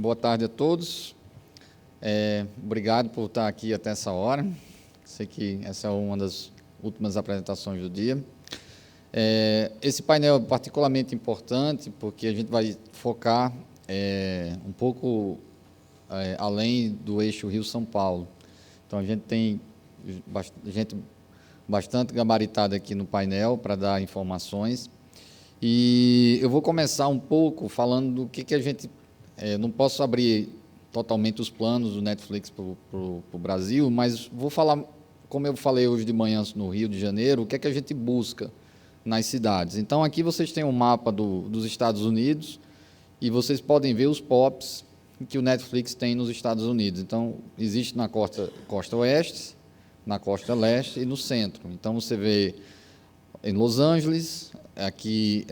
Boa tarde a todos. Obrigado por estar aqui até essa hora. Sei que essa é uma das últimas apresentações do dia. Esse painel é particularmente importante porque a gente vai focar um pouco além do eixo Rio-São Paulo. Então, a gente tem gente bastante gabaritada aqui no painel para dar informações. E eu vou começar um pouco falando do que a gente... não posso abrir totalmente os planos do Netflix para o Brasil, mas vou falar, como eu falei hoje de manhã no Rio de Janeiro, o que a gente busca nas cidades. Então, aqui vocês têm um mapa dos Estados Unidos e vocês podem ver os POPs que o Netflix tem nos Estados Unidos. Então, existe na costa oeste, na costa leste e no centro. Então, você vê em Los Angeles, aqui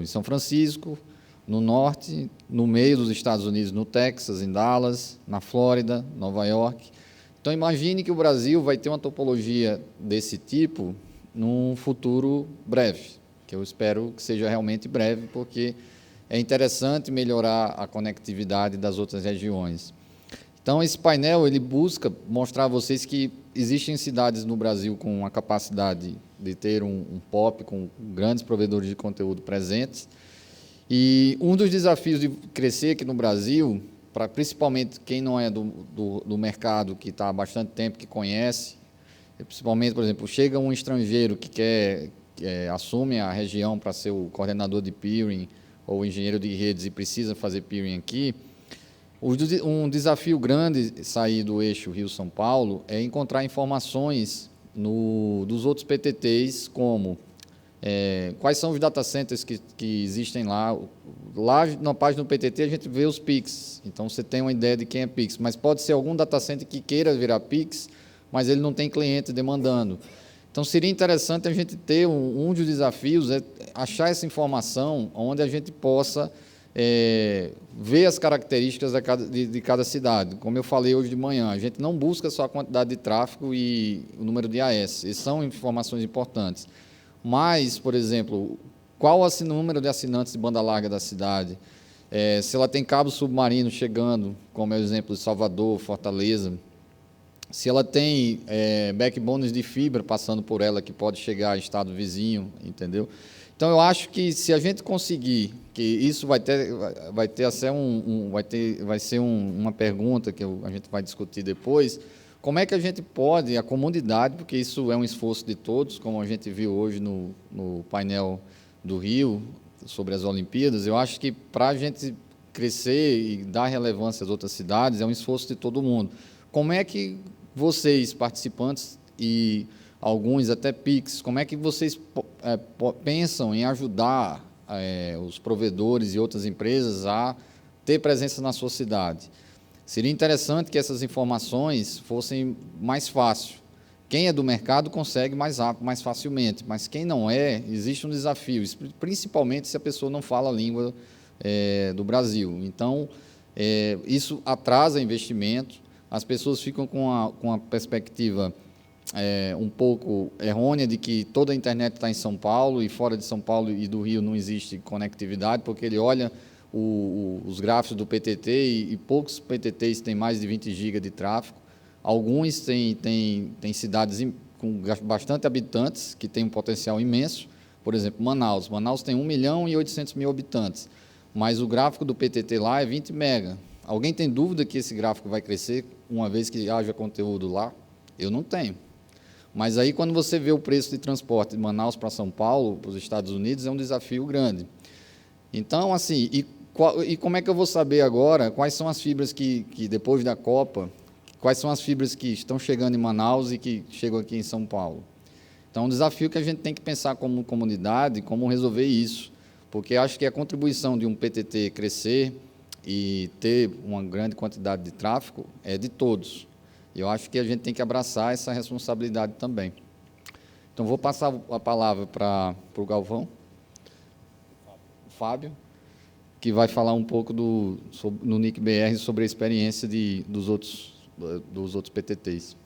em São Francisco, no norte, no meio dos Estados Unidos, no Texas, em Dallas, na Flórida, Nova York. Então, imagine que o Brasil vai ter uma topologia desse tipo num futuro breve, que eu espero que seja realmente breve, porque é interessante melhorar a conectividade das outras regiões. Então, esse painel ele busca mostrar a vocês que existem cidades no Brasil com a capacidade de ter um POP com grandes provedores de conteúdo presentes. E um dos desafios de crescer aqui no Brasil, para principalmente quem não é do mercado, que está há bastante tempo, que conhece, principalmente, por exemplo, chega um estrangeiro que assume a região para ser o coordenador de peering ou engenheiro de redes e precisa fazer peering aqui, um desafio grande sair do eixo Rio-São Paulo é encontrar informações dos outros PTTs, como quais são os data centers que existem lá. Lá na página do PTT a gente vê os PICs, então você tem uma ideia de quem é PIX, mas pode ser algum data center que queira virar PIX, mas ele não tem cliente demandando. Então, seria interessante a gente ter um dos desafios, achar essa informação onde a gente possa ver as características de cada cidade. Como eu falei hoje de manhã, a gente não busca só a quantidade de tráfego e o número de AS, essas são informações importantes. Mas, por exemplo, qual o número de assinantes de banda larga da cidade? Se ela tem cabo submarino chegando, como é o exemplo de Salvador, Fortaleza, se ela tem backbones de fibra passando por ela, que pode chegar a estado vizinho, entendeu? Então, eu acho que se a gente conseguir, que isso vai ser uma pergunta que a gente vai discutir depois, como é que a gente pode, a comunidade, porque isso é um esforço de todos, como a gente viu hoje no painel do Rio, sobre as Olimpíadas, eu acho que para a gente crescer e dar relevância às outras cidades, é um esforço de todo mundo. Como é que vocês, participantes, e alguns até PIX, como é que vocês pensam em ajudar os provedores e outras empresas a ter presença na sua cidade? Seria interessante que essas informações fossem mais fáceis. Quem é do mercado consegue mais rápido, mais facilmente, mas quem não existe um desafio, principalmente se a pessoa não fala a língua do Brasil. Então, isso atrasa investimento, as pessoas ficam com a perspectiva um pouco errônea de que toda a internet está em São Paulo e fora de São Paulo e do Rio não existe conectividade, porque ele olha os gráficos do PTT e poucos PTTs têm mais de 20 GB de tráfego. Alguns têm cidades com bastante habitantes, que têm um potencial imenso. Por exemplo, Manaus. Manaus tem 1.800.000 habitantes, mas o gráfico do PTT lá é 20 mega. Alguém tem dúvida que esse gráfico vai crescer uma vez que haja conteúdo lá? Eu não tenho. Mas aí, quando você vê o preço de transporte de Manaus para São Paulo, para os Estados Unidos, é um desafio grande. Então, assim, e como é que eu vou saber agora quais são as fibras que depois da Copa, quais são as fibras que estão chegando em Manaus e que chegam aqui em São Paulo? Então, é um desafio que a gente tem que pensar como comunidade, como resolver isso, porque acho que a contribuição de um PTT crescer e ter uma grande quantidade de tráfego é de todos. E eu acho que a gente tem que abraçar essa responsabilidade também. Então, vou passar a palavra para o Galvão, o Fábio, que vai falar um pouco no NIC-BR sobre a experiência dos outros PTTs.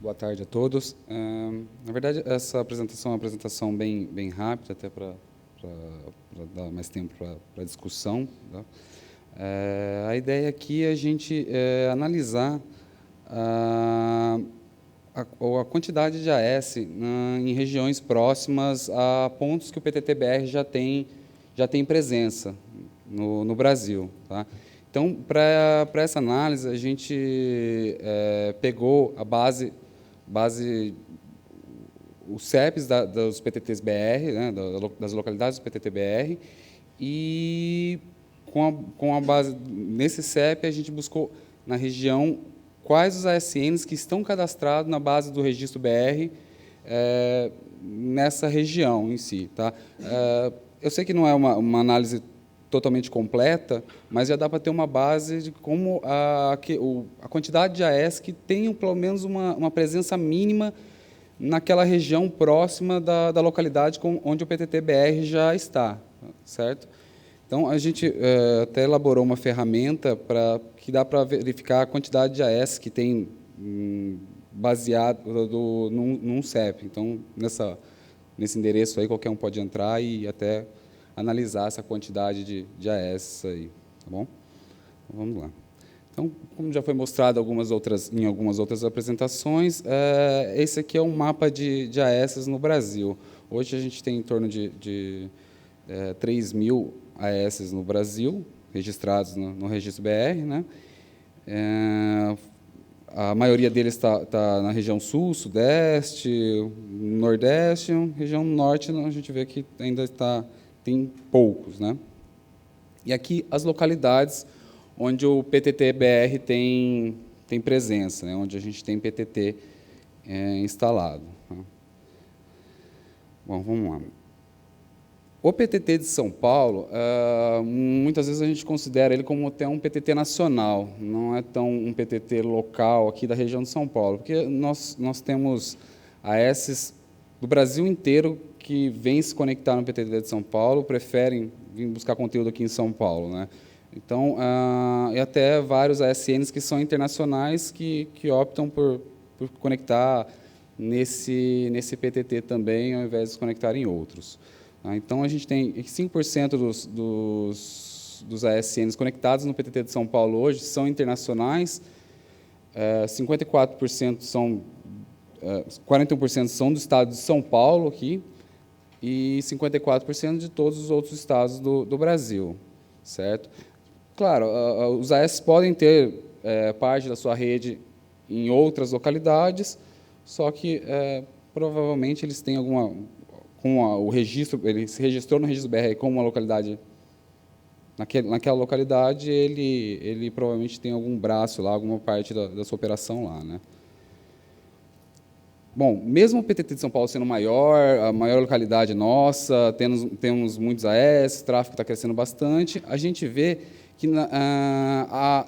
Boa tarde a todos. Na verdade, essa apresentação é uma apresentação bem rápida, até para dar mais tempo para a discussão. Tá? A ideia aqui é a gente analisar a quantidade de AS em regiões próximas a pontos que o PTT-BR já tem presença no Brasil. Tá? Então, para essa análise, a gente pegou a base os CEPs dos PTTs-BR, né, das localidades do PTT-BR, e com a base nesse CEP, a gente buscou na região quais os ASNs que estão cadastrados na base do registro BR nessa região em si. Tá? Eu sei que não é uma análise totalmente completa, mas já dá para ter uma base de como a quantidade de AS que tenham pelo menos uma presença mínima naquela região próxima da localidade onde o PTT-BR já está, certo? Então, a gente até elaborou uma ferramenta que dá para verificar a quantidade de AS que tem baseado num CEP. Então, nesse endereço aí, qualquer um pode entrar e até analisar essa quantidade de AS aí, tá bom? Então, vamos lá. Então, como já foi mostrado em algumas outras apresentações, esse aqui é um mapa de AS no Brasil. Hoje a gente tem em torno de 3.000 AS no Brasil, registrados no registro BR, né? A maioria deles está na região sul, sudeste, nordeste, região norte, a gente vê que ainda tem poucos, né? E aqui as localidades onde o PTT-BR tem presença, né? Onde a gente tem PTT instalado. Tá? Bom, vamos lá. O PTT de São Paulo, muitas vezes a gente considera ele como até um PTT nacional, não é tão um PTT local aqui da região de São Paulo, porque nós temos AS do Brasil inteiro que vêm se conectar no PTT de São Paulo, preferem vir buscar conteúdo aqui em São Paulo, né? Então, e até vários ASNs que são internacionais que optam por conectar nesse PTT também, ao invés de se conectar em outros. Então, a gente tem 5% dos ASNs conectados no PTT de São Paulo hoje são internacionais, 54% 41% são do estado de São Paulo aqui e 54% de todos os outros estados do Brasil, certo? Claro, os AS podem ter parte da sua rede em outras localidades, só que provavelmente eles têm o registro, ele se registrou no registro BR como uma localidade, naquela localidade, ele provavelmente tem algum braço lá, alguma parte da sua operação lá, né? Bom, mesmo o PTT de São Paulo sendo a maior localidade nossa, temos muitos AS, o tráfego está crescendo bastante, a gente vê que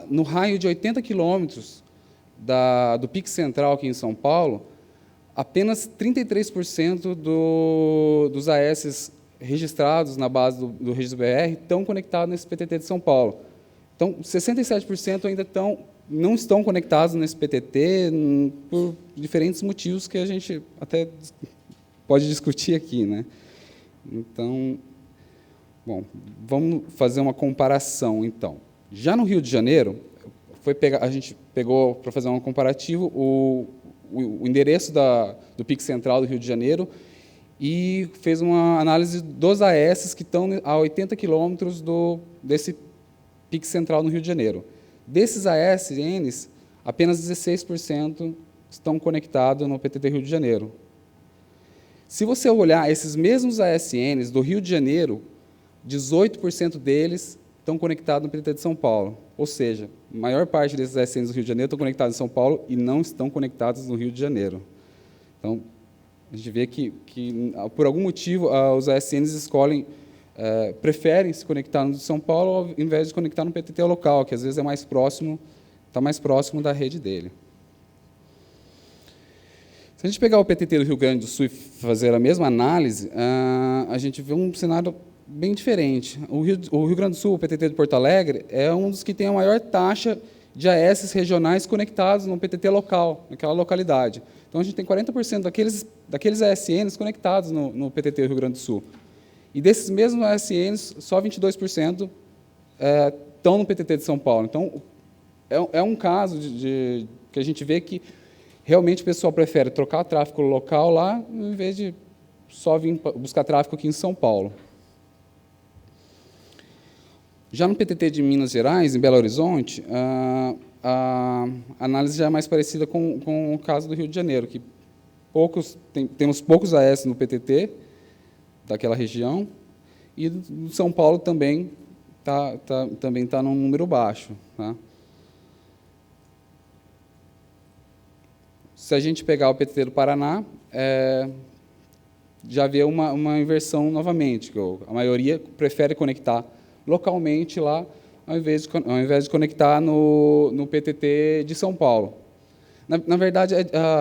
no raio de 80 quilômetros do Pique Central aqui em São Paulo, apenas 33% dos AS registrados na base do registro BR estão conectados nesse PTT de São Paulo. Então, 67% ainda não estão conectados nesse PTT por diferentes motivos que a gente até pode discutir aqui, né? Então, bom, vamos fazer uma comparação, então. Já no Rio de Janeiro, a gente pegou, para fazer um comparativo, o endereço do Pique Central do Rio de Janeiro e fez uma análise dos AS que estão a 80 quilômetros desse Pique Central no Rio de Janeiro. Desses ASNs, apenas 16% estão conectados no PTT Rio de Janeiro. Se você olhar esses mesmos ASNs do Rio de Janeiro, 18% deles estão conectados no PTT de São Paulo. Ou seja, a maior parte desses ASNs do Rio de Janeiro estão conectados em São Paulo e não estão conectados no Rio de Janeiro. Então, a gente vê que por algum motivo, os ASNs preferem se conectar no de São Paulo ao invés de conectar no PTT local, que às vezes está mais próximo da rede dele. Se a gente pegar o PTT do Rio Grande do Sul e fazer a mesma análise, a gente vê um cenário bem diferente. O Rio Grande do Sul, o PTT de Porto Alegre, é um dos que tem a maior taxa de AS regionais conectados no PTT local, naquela localidade. Então, a gente tem 40% daqueles ASNs conectados no PTT do Rio Grande do Sul. E desses mesmos ASNs, só 22% estão no PTT de São Paulo. Então, é um caso que a gente vê que realmente o pessoal prefere trocar tráfego local lá, em vez de só vir buscar tráfego aqui em São Paulo. Já no PTT de Minas Gerais, em Belo Horizonte, a análise já é mais parecida com o caso do Rio de Janeiro, que temos poucos AS no PTT daquela região, e no São Paulo também está num número baixo. Tá? Se a gente pegar o PTT do Paraná, já vê uma inversão novamente, que a maioria prefere conectar localmente lá, ao invés de conectar no PTT de São Paulo. Na verdade,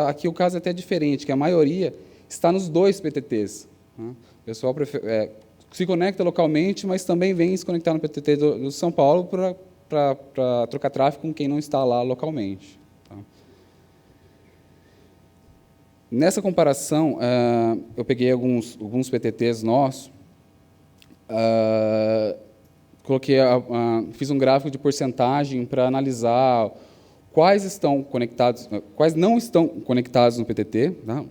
aqui o caso é até diferente, que a maioria está nos dois PTTs. Né? O pessoal se conecta localmente, mas também vem se conectar no PTT do São Paulo para trocar tráfego com quem não está lá localmente. Tá? Nessa comparação, eu peguei alguns PTTs nossos, fiz um gráfico de porcentagem para analisar quais não estão conectados no PTT. Tá?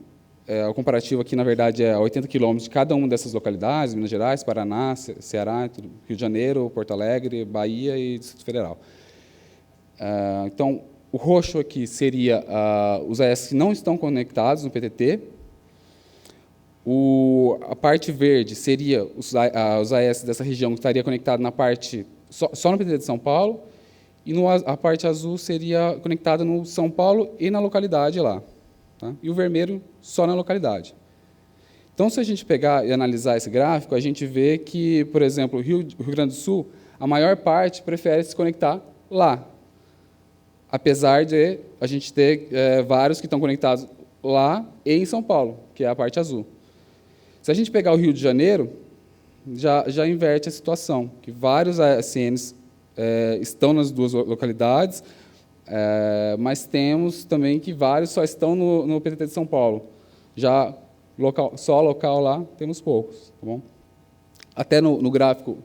O comparativo aqui, na verdade, é 80 quilômetros de cada uma dessas localidades: Minas Gerais, Paraná, Ceará, Rio de Janeiro, Porto Alegre, Bahia e Distrito Federal. Então, o roxo aqui seria os AS que não estão conectados no PTT. A parte verde seria os AS dessa região que estaria conectado na parte só no PTT de São Paulo, e a parte azul seria conectada no São Paulo e na localidade lá. Tá? E o vermelho só na localidade. Então, se a gente pegar e analisar esse gráfico, a gente vê que, por exemplo, o Rio Grande do Sul, a maior parte prefere se conectar lá, apesar de a gente ter vários que estão conectados lá e em São Paulo, que é a parte azul. Se a gente pegar o Rio de Janeiro, já inverte a situação, que vários ASNs estão nas duas localidades, mas temos também que vários só estão no PTT de São Paulo. Já só local lá, temos poucos. Tá bom? Até no gráfico,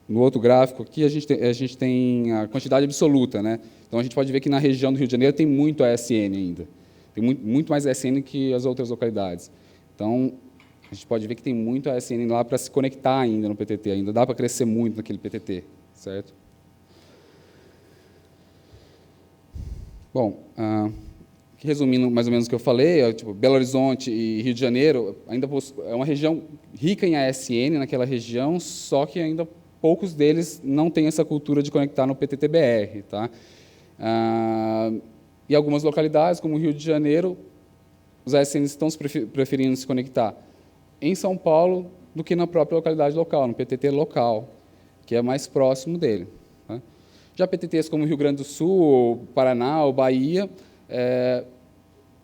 no outro gráfico aqui, a gente tem a quantidade absoluta. Né? Então, a gente pode ver que na região do Rio de Janeiro tem muito ASN ainda. Tem muito mais ASN que as outras localidades. Então, a gente pode ver que tem muito ASN lá para se conectar ainda no PTT, ainda dá para crescer muito naquele PTT, certo? Bom, resumindo mais ou menos o que eu falei, tipo, Belo Horizonte e Rio de Janeiro ainda é uma região rica em ASN naquela região, só que ainda poucos deles não têm essa cultura de conectar no PTT-BR. Tá? E algumas localidades, como o Rio de Janeiro, os ASNs estão preferindo se conectar em São Paulo do que na própria localidade local, no PTT local, que é mais próximo dele. Tá? Já PTTs como o Rio Grande do Sul, Paraná ou Bahia,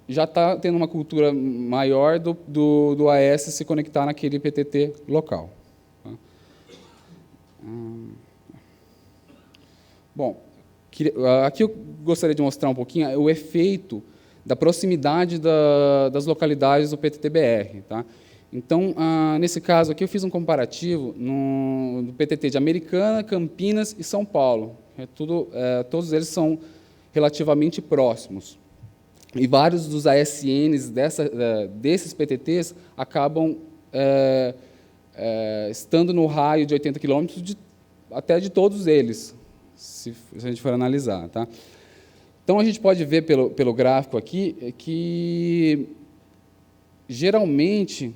já está tendo uma cultura maior do AS se conectar naquele PTT local. Tá? Bom, aqui eu gostaria de mostrar um pouquinho o efeito da proximidade das localidades do PTT-BR. Tá? Então, nesse caso aqui, eu fiz um comparativo no PTT de Americana, Campinas e São Paulo. Todos eles são relativamente próximos. E vários dos ASNs desses PTTs acabam estando no raio de 80 quilômetros até de todos eles, se a gente for analisar. Tá? Então, a gente pode ver pelo gráfico aqui que, geralmente,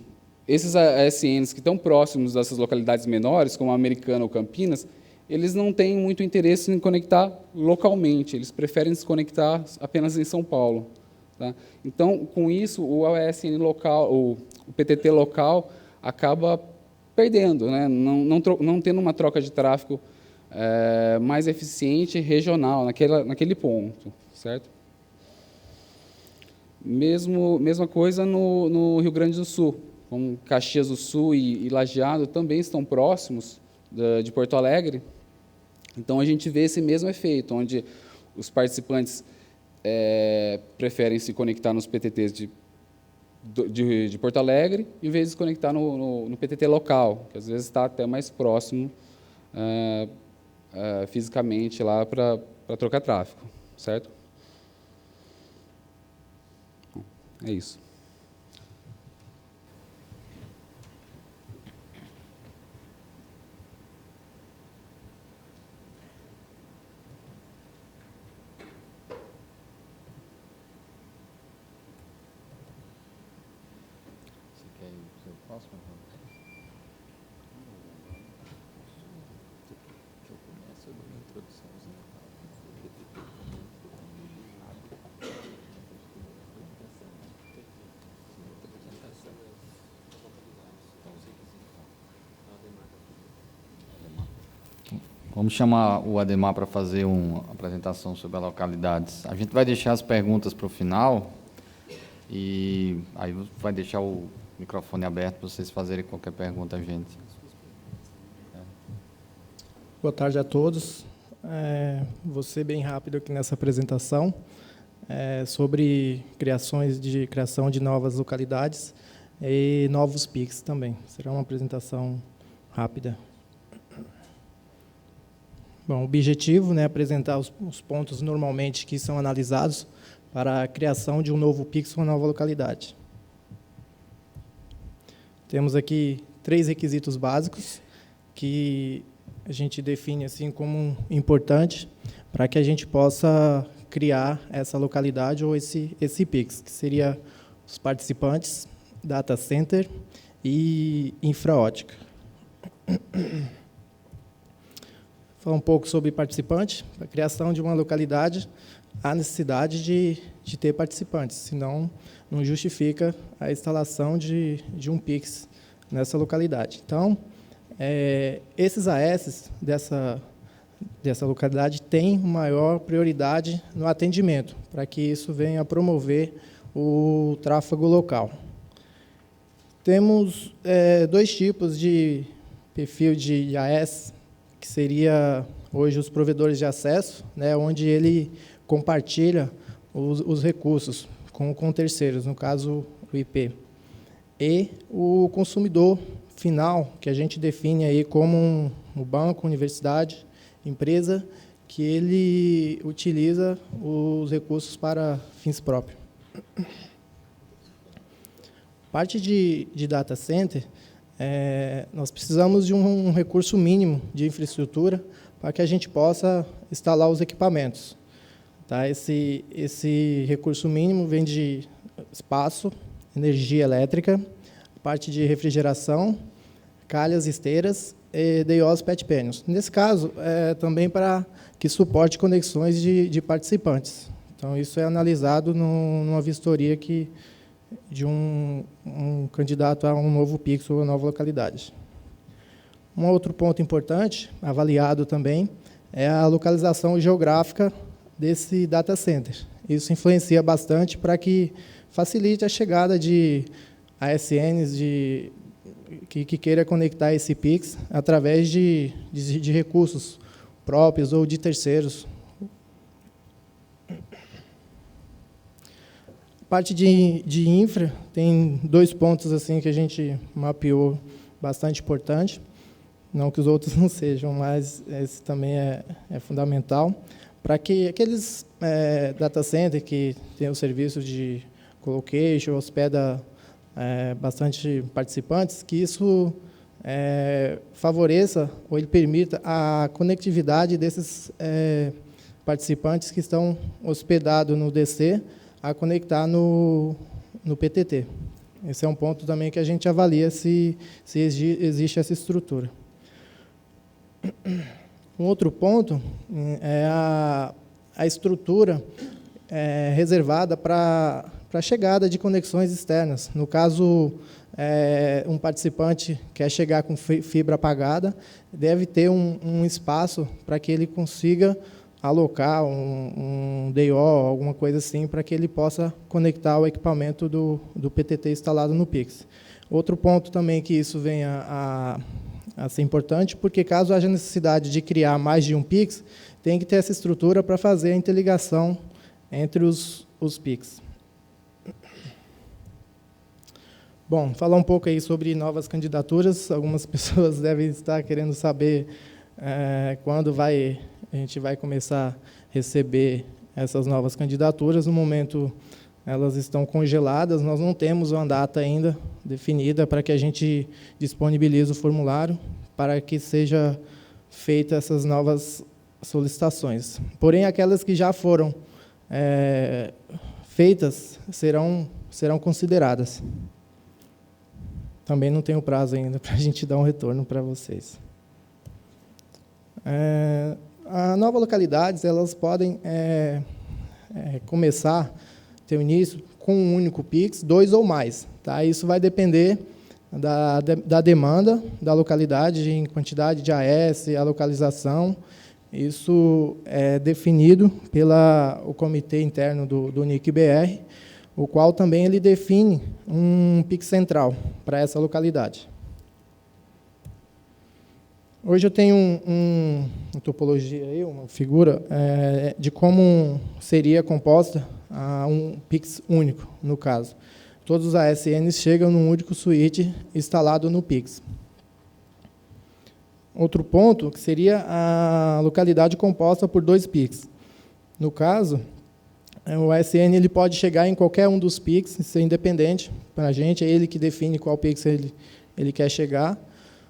esses ASNs que estão próximos dessas localidades menores, como a Americana ou Campinas, eles não têm muito interesse em conectar localmente, eles preferem se conectar apenas em São Paulo. Tá? Então, com isso, o ASN local, o PTT local, acaba perdendo, né? Não tendo uma troca de tráfego mais eficiente regional naquele ponto, certo? Mesma coisa no Rio Grande do Sul, como Caxias do Sul e Lajeado também estão próximos de Porto Alegre, Então, a gente vê esse mesmo efeito, onde os participantes preferem se conectar nos PTTs de Porto Alegre, em vez de se conectar no PTT local, que às vezes está até mais próximo fisicamente lá para trocar tráfego, certo? Bom, é isso. Você quer ir para o próximo? Que eu começo dando uma introduçãozinha. Vamos chamar o Ademar para fazer uma apresentação sobre as localidades. A gente vai deixar as perguntas para o final e aí vai deixar o microfone aberto para vocês fazerem qualquer pergunta a gente. Boa tarde a todos. Vou ser bem rápido aqui nessa apresentação sobre criação de novas localidades e novos PICs também. Será uma apresentação rápida. Bom, o objetivo é apresentar os pontos normalmente que são analisados para a criação de um novo PIX ou uma nova localidade. Temos aqui 3 requisitos básicos que a gente define assim como importante para que a gente possa criar essa localidade ou esse PIX, que seria os participantes, data center e infraótica. Falar um pouco sobre participante. Para a criação de uma localidade, há necessidade de ter participantes, senão não justifica a instalação de um PIX nessa localidade. Então, esses AS dessa localidade têm maior prioridade no atendimento, para que isso venha a promover o tráfego local. Temos 2 tipos de perfil de AS, que seria hoje os provedores de acesso, onde ele compartilha os recursos com terceiros, no caso o IP. E o consumidor final, que a gente define aí como um banco, universidade, empresa, que ele utiliza os recursos para fins próprios. Parte de data center, nós precisamos de um recurso mínimo de infraestrutura para que a gente possa instalar os equipamentos. Tá? Esse recurso mínimo vem de espaço, energia elétrica, parte de refrigeração, calhas, esteiras e DIOs PET Panels. Nesse caso, também para que suporte conexões de participantes. Então, isso é analisado numa vistoria de um candidato a um novo PIX ou uma nova localidade. Um outro ponto importante, avaliado também, é a localização geográfica desse data center. Isso influencia bastante para que facilite a chegada de ASNs que queira conectar esse PIX através de recursos próprios ou de terceiros. Parte de infra, tem 2 pontos assim que a gente mapeou bastante importante, não que os outros não sejam, mas esse também é fundamental, para que aqueles data center que tem o serviço de colocation, hospeda bastante participantes, que isso favoreça ou ele permita a conectividade desses participantes que estão hospedados no DC a conectar no PTT. Esse é um ponto também que a gente avalia se existe essa estrutura. Um outro ponto é a estrutura reservada para a chegada de conexões externas. No caso, um participante quer chegar com fibra apagada, deve ter um espaço para que ele consiga alocar um DIO, alguma coisa assim, para que ele possa conectar o equipamento do PTT instalado no PIX. Outro ponto também que isso venha a ser importante, porque caso haja necessidade de criar mais de um PIX, tem que ter essa estrutura para fazer a interligação entre os PIX. Bom, falar um pouco aí sobre novas candidaturas. Algumas pessoas devem estar querendo saber quando a gente vai começar a receber essas novas candidaturas. No momento, elas estão congeladas, nós não temos uma data ainda definida para que a gente disponibilize o formulário para que seja feita essas novas solicitações. Porém, aquelas que já foram feitas serão consideradas. Também não tem o prazo ainda para a gente dar um retorno para vocês. As novas localidades, elas podem começar, ter o início com um único PIX, 2 ou mais. Tá? Isso vai depender da demanda da localidade, em quantidade de AS, a localização. Isso é definido pelo comitê interno do NIC-BR, o qual também ele define um PIX central para essa localidade. Hoje eu tenho uma topologia, aí, uma figura de como seria composta um PIX único, no caso. Todos os ASNs chegam num único switch instalado no PIX. Outro ponto que seria a localidade composta por 2 PIX. No caso, o ASN ele pode chegar em qualquer um dos PIX, ser independente para a gente, é ele que define qual PIX ele quer chegar.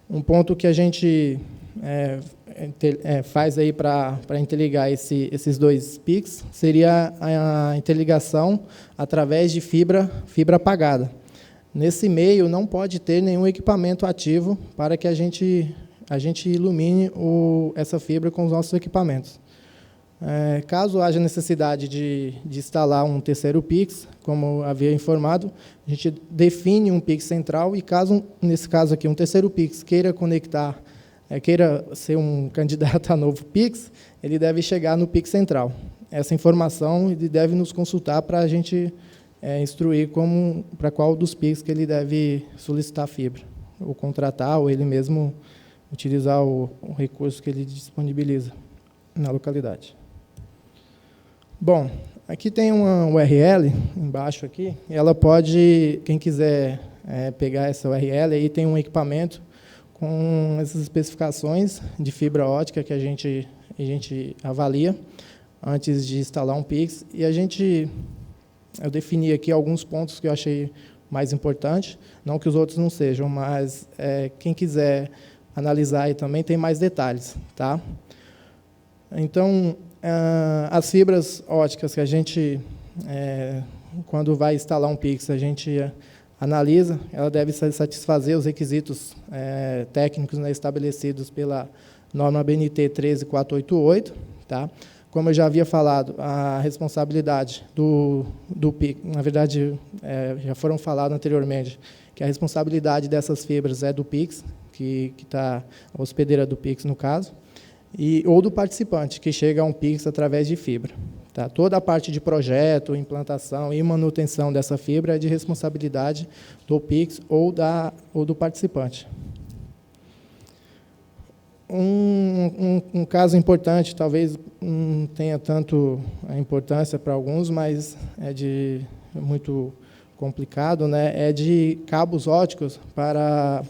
Um ponto que a gente faz aí para interligar esses 2 PIX seria a interligação através de fibra apagada. Nesse meio não pode ter nenhum equipamento ativo para que a gente ilumine essa fibra com os nossos equipamentos. Caso haja necessidade de instalar um terceiro PIX, como havia informado, a gente define um PIX central e caso, nesse caso aqui, um terceiro PIX queira conectar, queira ser um candidato a novo PIX, ele deve chegar no PIX central. Essa informação ele deve nos consultar para a gente instruir para qual dos PIX que ele deve solicitar fibra, ou contratar, ou ele mesmo utilizar o recurso que ele disponibiliza na localidade. Bom, aqui tem uma URL embaixo aqui, e ela pode, quem quiser pegar essa URL, aí tem um equipamento com essas especificações de fibra ótica que a gente avalia antes de instalar um PIX, e eu defini aqui alguns pontos que eu achei mais importantes, não que os outros não sejam, mas quem quiser analisar aí também tem mais detalhes, tá? Então, as fibras óticas que a gente, quando vai instalar um PIX, a gente analisa, ela deve satisfazer os requisitos técnicos, né, estabelecidos pela norma BNT 13488, tá? Como eu já havia falado, a responsabilidade do PIX, na verdade, já foram falados anteriormente, que a responsabilidade dessas fibras é do PIX, que está a hospedeira do PIX, no caso, ou do participante, que chega a um PIX através de fibra. Tá? Toda a parte de projeto, implantação e manutenção dessa fibra é de responsabilidade do PIX ou do participante. Um caso importante, talvez não tenha tanto a importância para alguns, mas é muito complicado, né? É de cabos óticos para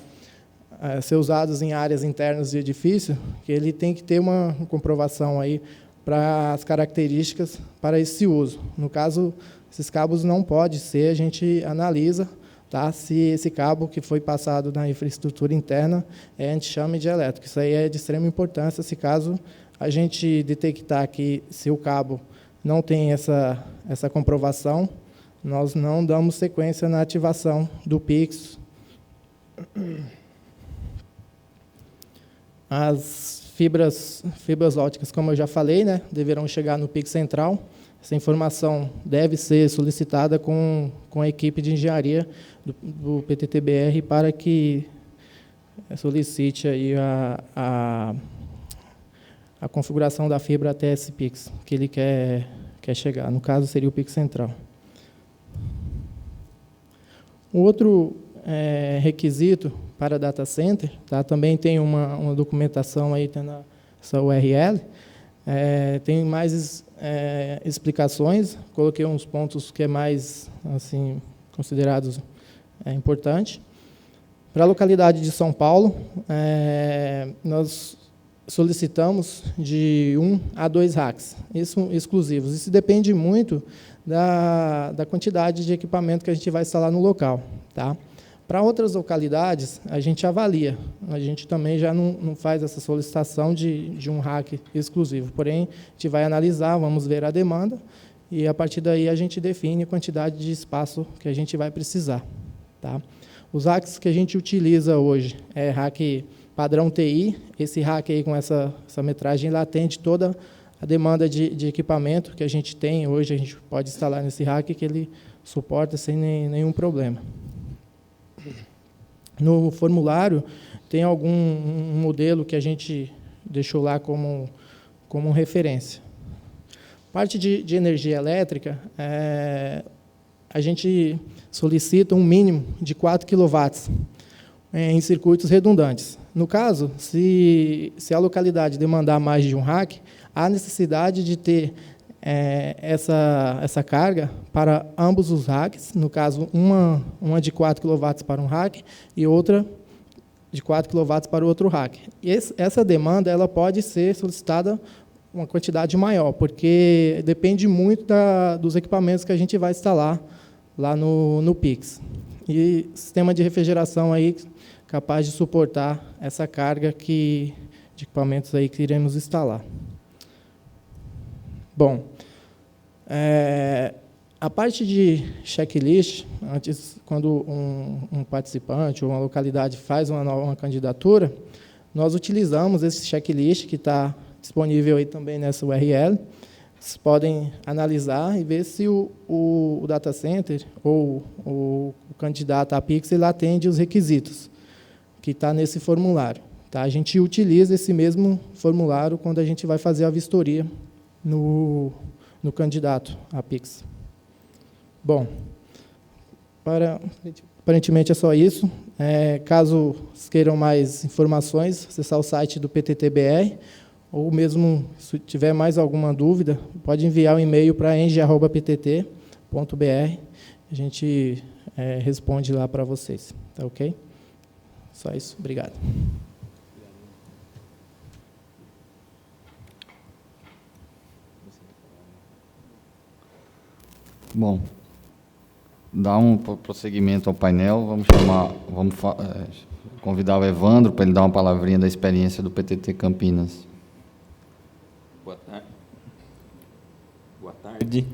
ser usados em áreas internas de edifício, que ele tem que ter uma comprovação aí para as características para esse uso. No caso, esses cabos não podem ser, a gente analisa, tá, se esse cabo que foi passado na infraestrutura interna é anti-chame de elétrico. Isso aí é de extrema importância, se caso a gente detectar que se o cabo não tem essa comprovação, nós não damos sequência na ativação do PIX. As fibras óticas, como eu já falei, né, deverão chegar no PIX central. Essa informação deve ser solicitada com a equipe de engenharia do PTTBR para que solicite aí a configuração da fibra até esse PIX que ele quer chegar. No caso, seria o PIX central. O outro requisito para data center, tá? Também tem uma documentação aí, tá nessa URL. Tem mais explicações, coloquei uns pontos que é mais assim, considerados importantes. Para a localidade de São Paulo, nós solicitamos de 1 a 2 racks, isso exclusivos. Isso depende muito da quantidade de equipamento que a gente vai instalar no local. Tá? Para outras localidades, a gente avalia. A gente também já não faz essa solicitação de um rack exclusivo. Porém, a gente vai analisar, vamos ver a demanda, e a partir daí a gente define a quantidade de espaço que a gente vai precisar. Tá? Os racks que a gente utiliza hoje é rack padrão TI. Esse rack aí com essa metragem, ele atende toda a demanda de equipamento que a gente tem hoje. A gente pode instalar nesse rack que ele suporta sem nenhum problema. No formulário, tem algum modelo que a gente deixou lá como referência. Parte de energia elétrica, a gente solicita um mínimo de 4 kW em circuitos redundantes. No caso, se a localidade demandar mais de um rack, há necessidade de ter essa carga para ambos os racks, no caso, uma de 4 kW para um rack e outra de 4 kW para o outro rack. E essa demanda ela pode ser solicitada uma quantidade maior, porque depende muito dos equipamentos que a gente vai instalar lá no PIX. E sistema de refrigeração aí capaz de suportar essa carga de equipamentos aí que iremos instalar. Bom, a parte de checklist, antes, quando um participante ou uma localidade faz uma candidatura, nós utilizamos esse checklist que está disponível aí também nessa URL. Vocês podem analisar e ver se o data center ou o candidato a PIX ele atende os requisitos que está nesse formulário. Tá? A gente utiliza esse mesmo formulário quando a gente vai fazer a vistoria no candidato a PIX. Bom, aparentemente é só isso. Caso queiram mais informações, acessar o site do PTT-BR, ou mesmo, se tiver mais alguma dúvida, pode enviar um e-mail para eng@ptt.br. A gente responde lá para vocês. Tá ok? Só isso. Obrigado. Bom, dar um prosseguimento ao painel, vamos convidar o Evandro para ele dar uma palavrinha da experiência do PTT Campinas. Boa tarde.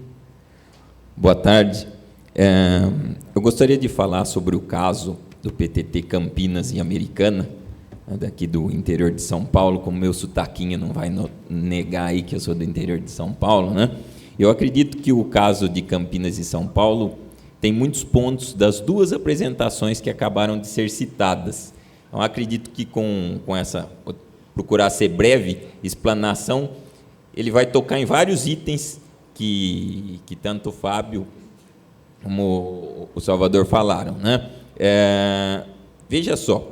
Boa tarde. Eu gostaria de falar sobre o caso do PTT Campinas e Americana, daqui do interior de São Paulo. Como meu sotaquinho não vai negar aí que eu sou do interior de São Paulo, né? Eu acredito que o caso de Campinas e São Paulo tem muitos pontos das duas apresentações que acabaram de ser citadas. Então, acredito que com essa, procurar ser breve, explanação, ele vai tocar em vários itens que tanto o Fábio como o Salvador falaram, né? Veja só,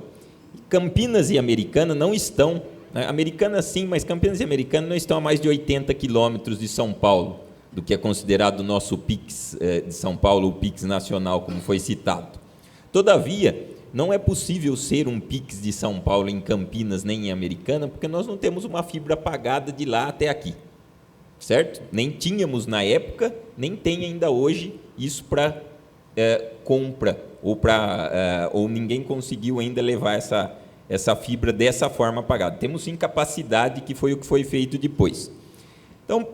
Campinas e Americana não estão, né? Americana sim, mas Campinas e Americana não estão a mais de 80 quilômetros de São Paulo, do que é considerado o nosso PIX de São Paulo, o PIX nacional, como foi citado. Todavia, não é possível ser um PIX de São Paulo em Campinas nem em Americana, porque nós não temos uma fibra pagada de lá até aqui, certo? Nem tínhamos na época, nem tem ainda hoje isso para compra, ou ninguém conseguiu ainda levar essa fibra dessa forma pagada. Temos sim capacidade, que foi o que foi feito depois. Então,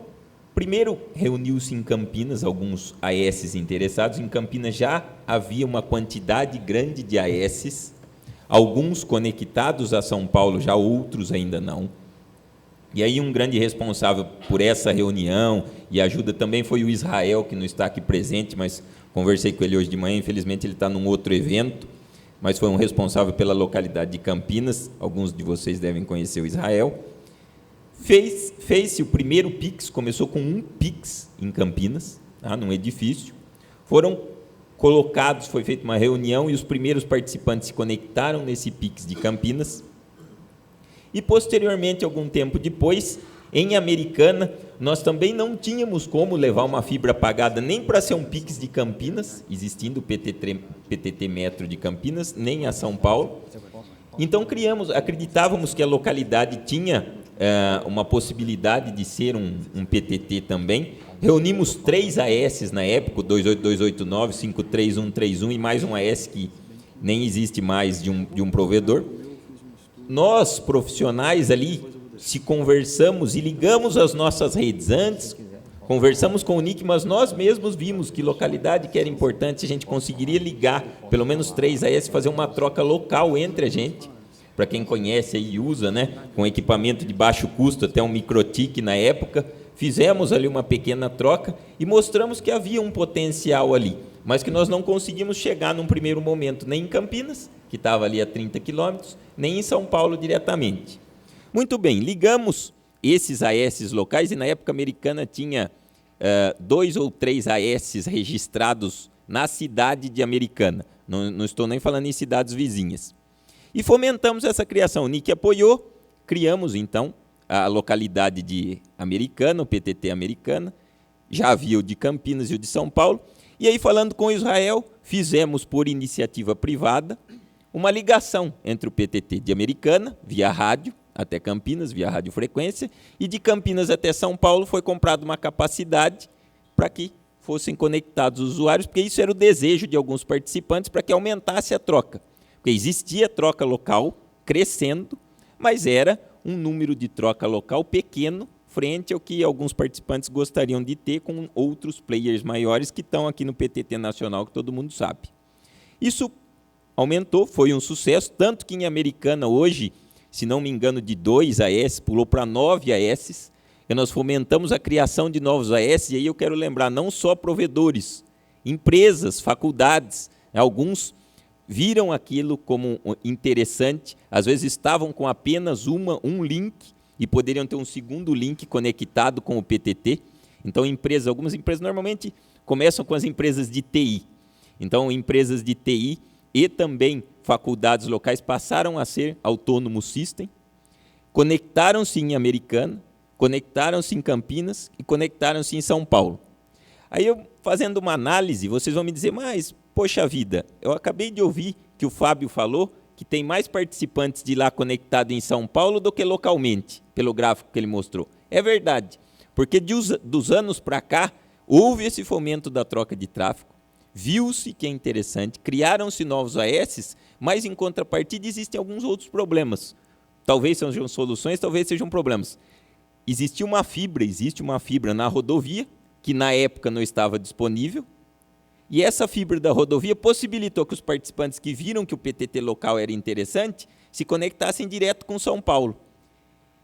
primeiro reuniu-se em Campinas alguns AS interessados. Em Campinas já havia uma quantidade grande de AS, alguns conectados a São Paulo, já outros ainda não. E aí um grande responsável por essa reunião e ajuda também foi o Israel, que não está aqui presente, mas conversei com ele hoje de manhã, infelizmente ele está num outro evento, mas foi um responsável pela localidade de Campinas, alguns de vocês devem conhecer o Israel. Fez-se o primeiro PIX, começou com um PIX em Campinas, tá, num edifício. Foram colocados, foi feita uma reunião e os primeiros participantes se conectaram nesse Pix de Campinas. E, posteriormente, algum tempo depois, em Americana, nós também não tínhamos como levar uma fibra pagada nem para ser um Pix de Campinas, existindo o PTT Metro de Campinas, nem a São Paulo. Então, acreditávamos que a localidade tinha uma possibilidade de ser um PTT também. Reunimos 3 AS na época, 28289, 53131 e mais um AS que nem existe mais de um provedor. Nós, profissionais ali, se conversamos e ligamos as nossas redes antes, conversamos com o NIC, mas nós mesmos vimos que localidade que era importante, a gente conseguiria ligar pelo menos 3 AS, fazer uma troca local entre a gente, para quem conhece e usa, né, com equipamento de baixo custo, até um microtik na época, fizemos ali uma pequena troca e mostramos que havia um potencial ali, mas que nós não conseguimos chegar num primeiro momento, nem em Campinas, que estava ali a 30 quilômetros, nem em São Paulo diretamente. Muito bem, ligamos esses AS locais, e na época Americana tinha 2 ou 3 AS registrados na cidade de Americana, não estou nem falando em cidades vizinhas. E fomentamos essa criação, o NIC apoiou, criamos então a localidade de Americana, o PTT Americana, já havia o de Campinas e o de São Paulo, e aí falando com Israel, fizemos por iniciativa privada uma ligação entre o PTT de Americana, via rádio, até Campinas, via radiofrequência, e de Campinas até São Paulo foi comprada uma capacidade para que fossem conectados os usuários, porque isso era o desejo de alguns participantes para que aumentasse a troca. Porque existia troca local crescendo, mas era um número de troca local pequeno frente ao que alguns participantes gostariam de ter com outros players maiores que estão aqui no PTT Nacional, que todo mundo sabe. Isso aumentou, foi um sucesso, tanto que em Americana hoje, se não me engano, de 2 AS, pulou para 9 AS, e nós fomentamos a criação de novos AS, e aí eu quero lembrar, não só provedores, empresas, faculdades, alguns viram aquilo como interessante, às vezes estavam com apenas um link, e poderiam ter um segundo link conectado com o PTT. Então, algumas empresas normalmente começam com as empresas de TI. Então, empresas de TI e também faculdades locais passaram a ser Autonomous System, conectaram-se em Americana, conectaram-se em Campinas e conectaram-se em São Paulo. Aí, eu fazendo uma análise, vocês vão me dizer, mas, poxa vida, eu acabei de ouvir que o Fábio falou que tem mais participantes de lá conectado em São Paulo do que localmente, pelo gráfico que ele mostrou. É verdade, porque dos anos para cá, houve esse fomento da troca de tráfego, viu-se que é interessante, criaram-se novos AS, mas em contrapartida existem alguns outros problemas. Talvez sejam soluções, talvez sejam problemas. Existe uma fibra na rodovia, que na época não estava disponível, e essa fibra da rodovia possibilitou que os participantes que viram que o PTT local era interessante se conectassem direto com São Paulo.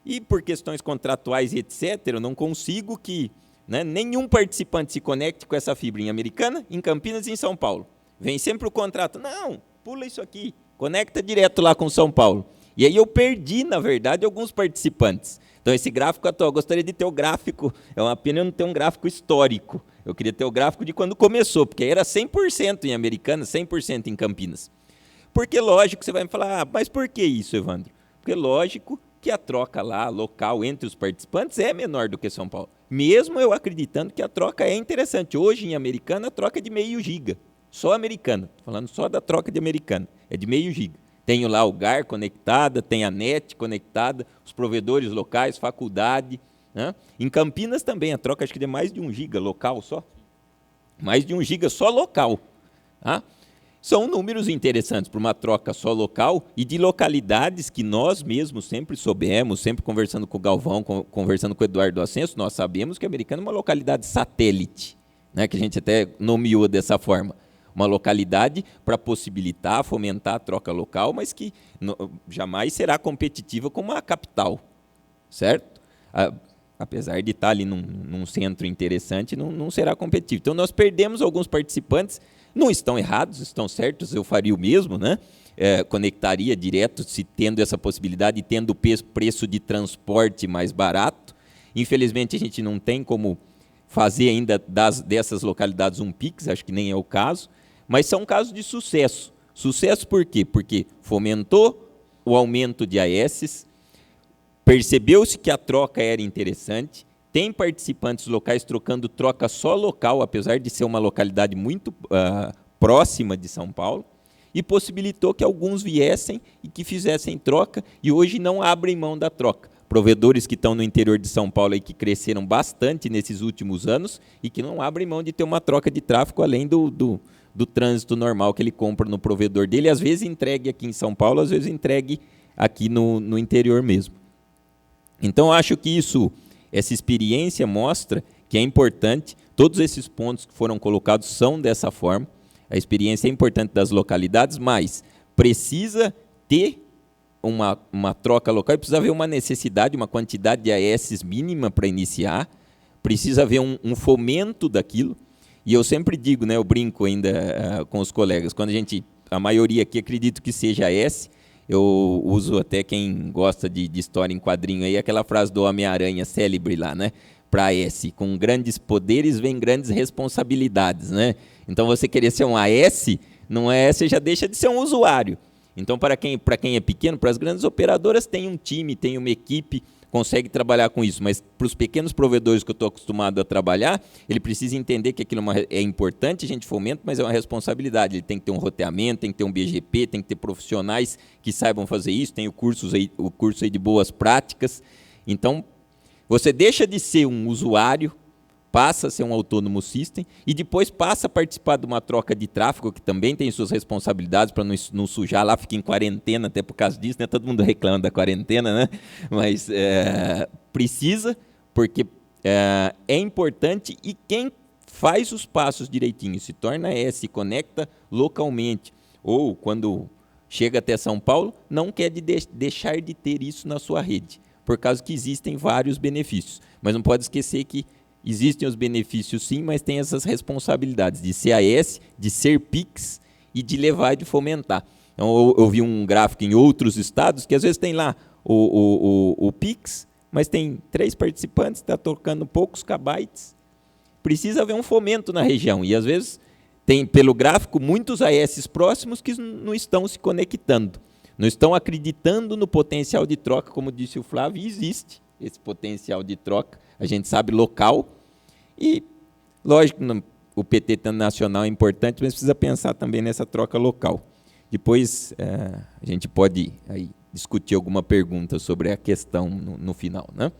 E por questões contratuais e etc., eu não consigo que nenhum participante se conecte com essa fibra em Americana, em Campinas e em São Paulo. Vem sempre o contrato, não, pula isso aqui, conecta direto lá com São Paulo. E aí eu perdi, na verdade, alguns participantes. Então, esse gráfico atual, eu gostaria de ter o gráfico, é uma pena eu não ter um gráfico histórico. Eu queria ter o gráfico de quando começou, porque aí era 100% em Americana, 100% em Campinas. Porque, lógico, você vai me falar, mas por que isso, Evandro? Porque, lógico, que a troca lá, local, entre os participantes é menor do que São Paulo. Mesmo eu acreditando que a troca é interessante. Hoje, em Americana, a troca é de meio giga. Só Americana. Estou falando só da troca de Americana. É de meio giga. Tenho lá o GAR conectada, tem a NET conectada, os provedores locais, faculdade. Né? Em Campinas também, a troca acho que é mais de 1 giga local só. Mais de 1 giga só local. Tá? São números interessantes para uma troca só local e de localidades que nós mesmos sempre soubemos, sempre conversando com o Galvão, conversando com o Eduardo Ascenso, nós sabemos que a Americana é uma localidade satélite, né, que a gente até nomeou dessa forma. Uma localidade para possibilitar, fomentar a troca local, mas que jamais será competitiva como a capital, certo? Apesar de estar ali num centro interessante, não será competitivo. Então, nós perdemos alguns participantes. Não estão errados, estão certos, eu faria o mesmo, né? Conectaria direto, se tendo essa possibilidade e tendo o preço de transporte mais barato. Infelizmente, a gente não tem como fazer ainda dessas localidades um Pix, acho que nem é o caso, Mas são casos de sucesso. Sucesso por quê? Porque fomentou o aumento de AES, percebeu-se que a troca era interessante, tem participantes locais trocando troca só local, apesar de ser uma localidade muito próxima de São Paulo, e possibilitou que alguns viessem e que fizessem troca, e hoje não abrem mão da troca. Provedores que estão no interior de São Paulo e que cresceram bastante nesses últimos anos e que não abrem mão de ter uma troca de tráfego além do trânsito normal que ele compra no provedor dele, às vezes entregue aqui em São Paulo, às vezes entregue aqui no interior mesmo. Então, acho que essa experiência mostra que é importante, todos esses pontos que foram colocados são dessa forma, a experiência é importante das localidades, mas precisa ter uma troca local, precisa haver uma necessidade, uma quantidade de AES mínima para iniciar, precisa haver um fomento daquilo. E eu sempre digo, né, eu brinco ainda com os colegas, quando a maioria aqui acredito que seja AES, eu uso até quem gosta de história em quadrinho aí, aquela frase do Homem-Aranha célebre lá, né? Para AES, com grandes poderes vem grandes responsabilidades, né? Então você querer ser um AES, não é, você já deixa de ser um usuário. Então para quem é pequeno, para as grandes operadoras tem um time, tem uma equipe, consegue trabalhar com isso, mas para os pequenos provedores que eu estou acostumado a trabalhar, ele precisa entender que aquilo é importante, a gente fomenta, mas é uma responsabilidade. Ele tem que ter um roteamento, tem que ter um BGP, tem que ter profissionais que saibam fazer isso, tem o curso aí de boas práticas. Então, você deixa de ser um usuário, passa a ser um autônomo system e depois passa a participar de uma troca de tráfego, que também tem suas responsabilidades para não sujar lá, fica em quarentena até por causa disso, né? Todo mundo reclama da quarentena, né? Mas precisa, porque é importante, e quem faz os passos direitinho, se torna AES, se conecta localmente, ou quando chega até São Paulo, não quer deixar de ter isso na sua rede, por causa que existem vários benefícios. Mas não pode esquecer que existem os benefícios sim, mas tem essas responsabilidades de ser AES, de ser PIX e de levar e de fomentar. Então, eu vi um gráfico em outros estados que às vezes tem lá o PIX, mas tem 3 participantes, está tocando poucos kbytes. Precisa haver um fomento na região. E às vezes tem, pelo gráfico, muitos AES próximos que não estão se conectando. Não estão acreditando no potencial de troca, como disse o Flávio, e existe esse potencial de troca, a gente sabe, local, e lógico, o PTT nacional é importante, mas precisa pensar também nessa troca local. Depois a gente pode aí discutir alguma pergunta sobre a questão no final, né?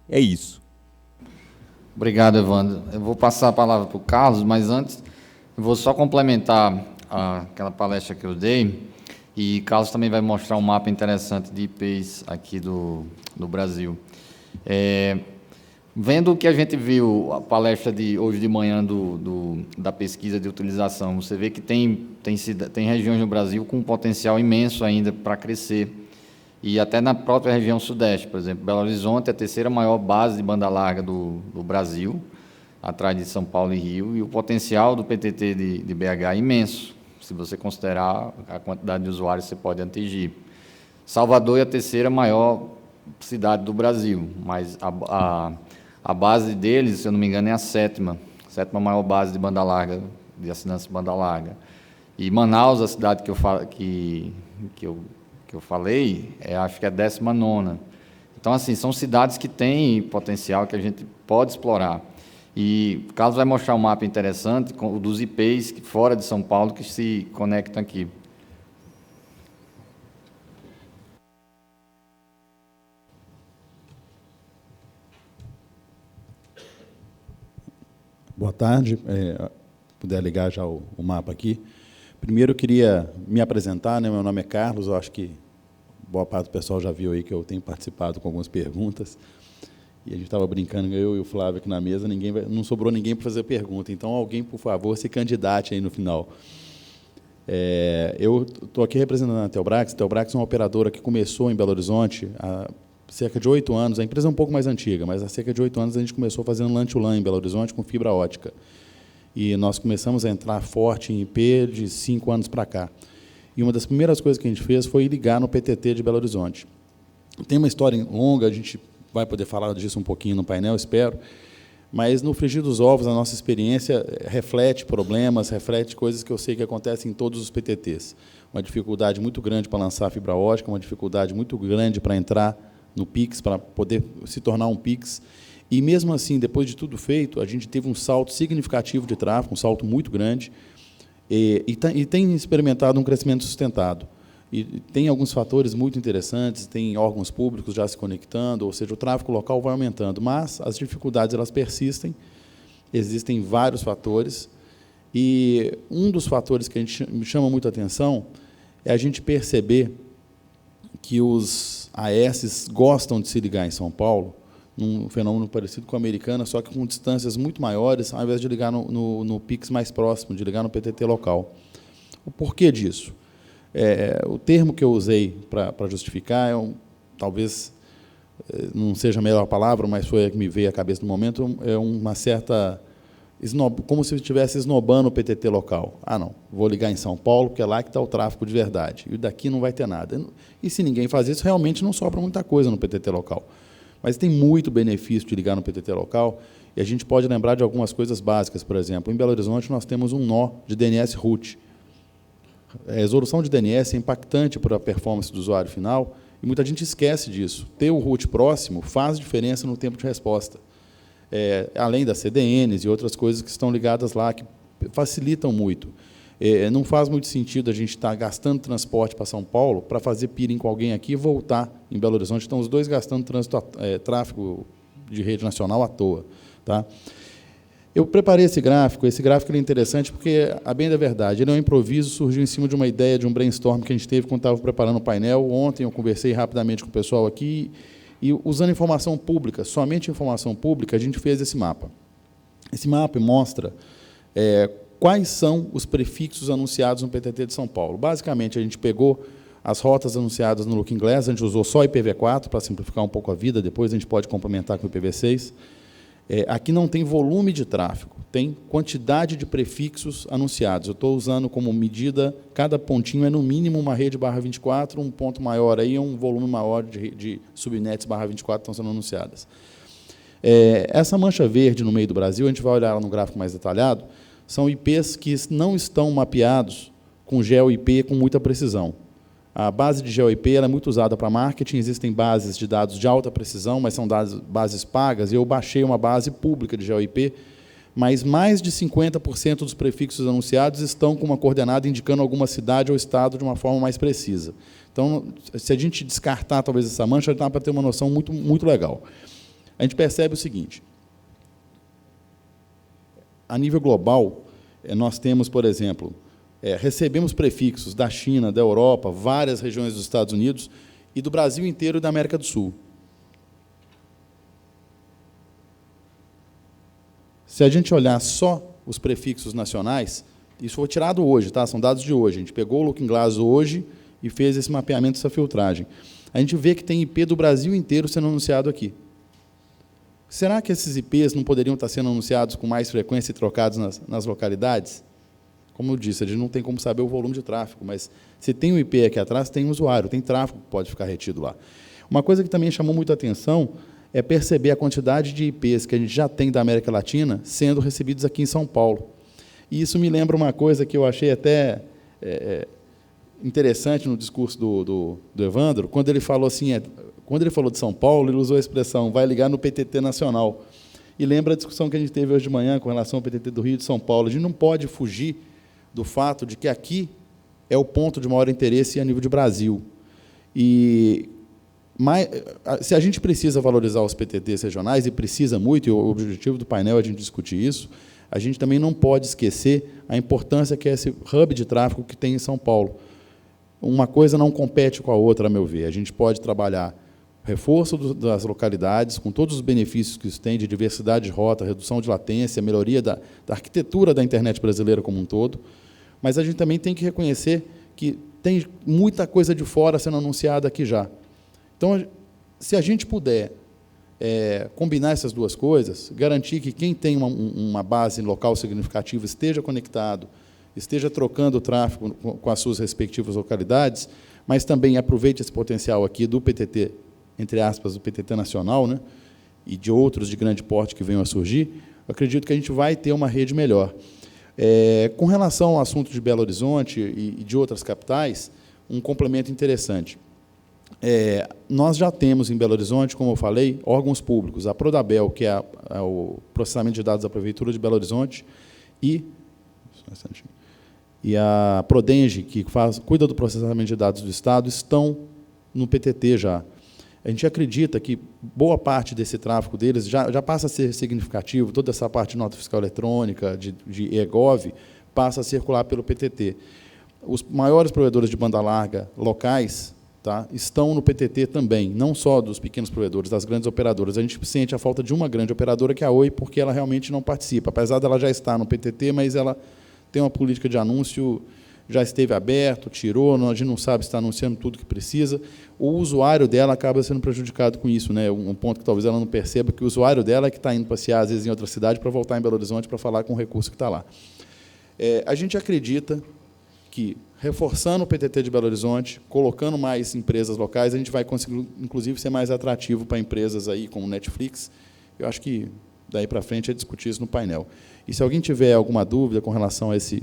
É isso. Obrigado, Evandro. Eu vou passar a palavra para o Carlos, mas antes eu vou só complementar aquela palestra que eu dei, e Carlos também vai mostrar um mapa interessante de IPs aqui do Brasil. Vendo o que a gente viu, a palestra de hoje de manhã da pesquisa de utilização, você vê que tem regiões no Brasil com um potencial imenso ainda para crescer, e até na própria região sudeste, por exemplo, Belo Horizonte é a 3ª maior base de banda larga do Brasil, atrás de São Paulo e Rio, e o potencial do PTT de BH é imenso, se você considerar a quantidade de usuários que você pode atingir. Salvador é a 3ª maior cidade do Brasil, mas a base deles, se eu não me engano, é a 7ª maior base de banda larga, de assinantes de banda larga. E Manaus, a cidade que eu falei, acho que é a 19ª. Então, assim, são cidades que têm potencial, que a gente pode explorar. E o Carlos vai mostrar um mapa interessante dos IPs fora de São Paulo que se conectam aqui. Boa tarde. Puder ligar já o mapa aqui. Primeiro, eu queria me apresentar, né? Meu nome é Carlos, eu acho que boa parte do pessoal já viu aí que eu tenho participado com algumas perguntas, e a gente estava brincando, eu e o Flávio aqui na mesa, não sobrou ninguém para fazer pergunta, então alguém, por favor, se candidate aí no final. Eu estou aqui representando a Telbrax. A Telbrax é uma operadora que começou em Belo Horizonte há cerca de 8 anos, a empresa é um pouco mais antiga, mas há cerca de 8 anos a gente começou fazendo LAN-to-LAN em Belo Horizonte com fibra ótica. E nós começamos a entrar forte em IP de 5 anos para cá. E uma das primeiras coisas que a gente fez foi ligar no PTT de Belo Horizonte. Tem uma história longa, a gente vai poder falar disso um pouquinho no painel, espero, mas no frigir dos ovos, a nossa experiência reflete problemas, reflete coisas que eu sei que acontecem em todos os PTTs. Uma dificuldade muito grande para lançar fibra ótica, uma dificuldade muito grande para entrar no Pix, para poder se tornar um Pix. E, mesmo assim, depois de tudo feito, a gente teve um salto significativo de tráfego, um salto muito grande, e tem experimentado um crescimento sustentado. E tem alguns fatores muito interessantes, tem órgãos públicos já se conectando, ou seja, o tráfego local vai aumentando, mas as dificuldades elas persistem, existem vários fatores, e um dos fatores que me chama muito a atenção é a gente perceber que os AS gostam de se ligar em São Paulo, num fenômeno parecido com a Americana, só que com distâncias muito maiores, ao invés de ligar no Pix mais próximo, de ligar no PTT local. O porquê disso? O termo que eu usei para justificar talvez não seja a melhor palavra, mas foi a que me veio à cabeça no momento, é uma certa como se estivesse esnobando o PTT local. Não, vou ligar em São Paulo, porque é lá que está o tráfego de verdade, e daqui não vai ter nada. E se ninguém faz isso, realmente não sobra muita coisa no PTT local. Mas tem muito benefício de ligar no PTT local, e a gente pode lembrar de algumas coisas básicas. Por exemplo, em Belo Horizonte nós temos um nó de DNS root. A resolução de DNS é impactante para a performance do usuário final, e muita gente esquece disso. Ter o root próximo faz diferença no tempo de resposta. Além das CDNs e outras coisas que estão ligadas lá, que facilitam muito. Não faz muito sentido a gente estar gastando transporte para São Paulo para fazer peering com alguém aqui e voltar em Belo Horizonte. Estão os dois gastando tráfego de rede nacional à toa. Tá? Eu preparei esse gráfico ele é interessante porque, a bem da verdade, ele é um improviso, surgiu em cima de uma ideia, de um brainstorm que a gente teve quando estava preparando o painel. Ontem eu conversei rapidamente com o pessoal aqui, e, usando informação pública, somente informação pública, a gente fez esse mapa. Esse mapa mostra quais são os prefixos anunciados no PTT de São Paulo. Basicamente, a gente pegou as rotas anunciadas no Looking Glass, a gente usou só IPv4 para simplificar um pouco a vida, depois a gente pode complementar com o IPv6. Aqui não tem volume de tráfego, tem quantidade de prefixos anunciados. Eu estou usando como medida, cada pontinho é no mínimo uma rede /24, um ponto maior aí é um volume maior de subnets /24 que estão sendo anunciadas. Essa mancha verde no meio do Brasil, a gente vai olhar lá no gráfico mais detalhado, são IPs que não estão mapeados com GeoIP com muita precisão. A base de GeoIP ela é muito usada para marketing, existem bases de dados de alta precisão, mas são bases pagas, e eu baixei uma base pública de GeoIP, mas mais de 50% dos prefixos anunciados estão com uma coordenada indicando alguma cidade ou estado de uma forma mais precisa. Então, se a gente descartar talvez essa mancha, dá para ter uma noção muito, muito legal. A gente percebe o seguinte: a nível global, nós temos, por exemplo, recebemos prefixos da China, da Europa, várias regiões dos Estados Unidos e do Brasil inteiro e da América do Sul. Se a gente olhar só os prefixos nacionais, isso foi tirado hoje, tá? São dados de hoje. A gente pegou o Looking Glass hoje e fez esse mapeamento, essa filtragem. A gente vê que tem IP do Brasil inteiro sendo anunciado aqui. Será que esses IPs não poderiam estar sendo anunciados com mais frequência e trocados nas localidades? Como eu disse, a gente não tem como saber o volume de tráfego, mas se tem um IP aqui atrás, tem um usuário, tem tráfego que pode ficar retido lá. Uma coisa que também chamou muita atenção é perceber a quantidade de IPs que a gente já tem da América Latina sendo recebidos aqui em São Paulo. E isso me lembra uma coisa que eu achei até interessante no discurso do Evandro, quando ele falou assim, quando ele falou de São Paulo, ele usou a expressão, vai ligar no PTT nacional. E lembra a discussão que a gente teve hoje de manhã com relação ao PTT do Rio e de São Paulo. A gente não pode fugir do fato de que aqui é o ponto de maior interesse a nível de Brasil. Se a gente precisa valorizar os PTTs regionais, e precisa muito, e o objetivo do painel é a gente discutir isso, a gente também não pode esquecer a importância que é esse hub de tráfego que tem em São Paulo. Uma coisa não compete com a outra, a meu ver. A gente pode trabalhar reforço das localidades, com todos os benefícios que isso tem, de diversidade de rota, redução de latência, melhoria da arquitetura da internet brasileira como um todo, mas a gente também tem que reconhecer que tem muita coisa de fora sendo anunciada aqui já. Então, se a gente puder combinar essas duas coisas, garantir que quem tem uma base local significativa esteja conectado, esteja trocando o tráfego com as suas respectivas localidades, mas também aproveite esse potencial aqui do PTT, entre aspas, do PTT nacional, né? e de outros de grande porte que venham a surgir, eu acredito que a gente vai ter uma rede melhor. Com relação ao assunto de Belo Horizonte e de outras capitais, um complemento interessante. Nós já temos em Belo Horizonte, como eu falei, órgãos públicos, a Prodabel, que é o processamento de dados da Prefeitura de Belo Horizonte, e a Prodenge, que cuida do processamento de dados do Estado, estão no PTT já. A gente acredita que boa parte desse tráfego deles já passa a ser significativo, toda essa parte de nota fiscal eletrônica, de EGOV, passa a circular pelo PTT. Os maiores provedores de banda larga locais, tá, estão no PTT também, não só dos pequenos provedores, das grandes operadoras. A gente sente a falta de uma grande operadora, que é a Oi, porque ela realmente não participa. Apesar dela já estar no PTT, mas ela tem uma política de anúncio, já esteve aberto, tirou, a gente não sabe se está anunciando tudo que precisa. O usuário dela acaba sendo prejudicado com isso, né? Um ponto que talvez ela não perceba, que o usuário dela é que está indo passear, às vezes, em outra cidade, para voltar em Belo Horizonte para falar com o recurso que está lá. A gente acredita que, reforçando o PTT de Belo Horizonte, colocando mais empresas locais, a gente vai conseguir, inclusive, ser mais atrativo para empresas aí, como Netflix. Eu acho que, daí para frente, é discutir isso no painel. E, se alguém tiver alguma dúvida com relação a essa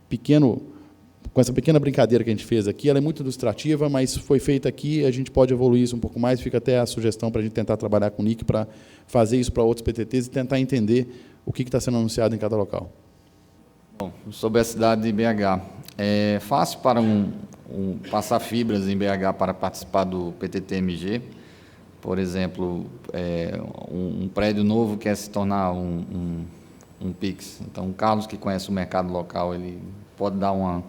pequena brincadeira que a gente fez aqui, ela é muito ilustrativa, mas foi feita aqui, a gente pode evoluir isso um pouco mais, fica até a sugestão para a gente tentar trabalhar com o NIC para fazer isso para outros PTTs e tentar entender o que está sendo anunciado em cada local. Bom, sobre a cidade de BH, é fácil para passar fibras em BH para participar do PTT-MG? Por exemplo, um prédio novo quer se tornar um PIX. Então, o Carlos, que conhece o mercado local, ele pode dar uma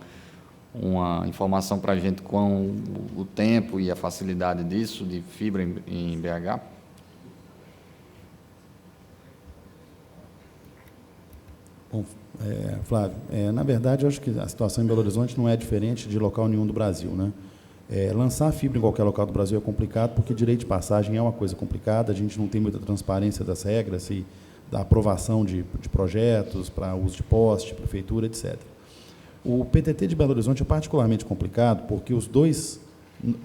informação para a gente com o tempo e a facilidade disso, de fibra em BH? Bom, Flávio, na verdade, eu acho que a situação em Belo Horizonte não é diferente de local nenhum do Brasil, né? Lançar fibra em qualquer local do Brasil é complicado, porque direito de passagem é uma coisa complicada, a gente não tem muita transparência das regras e da aprovação de projetos para uso de poste, prefeitura, etc. O PTT de Belo Horizonte é particularmente complicado, porque os dois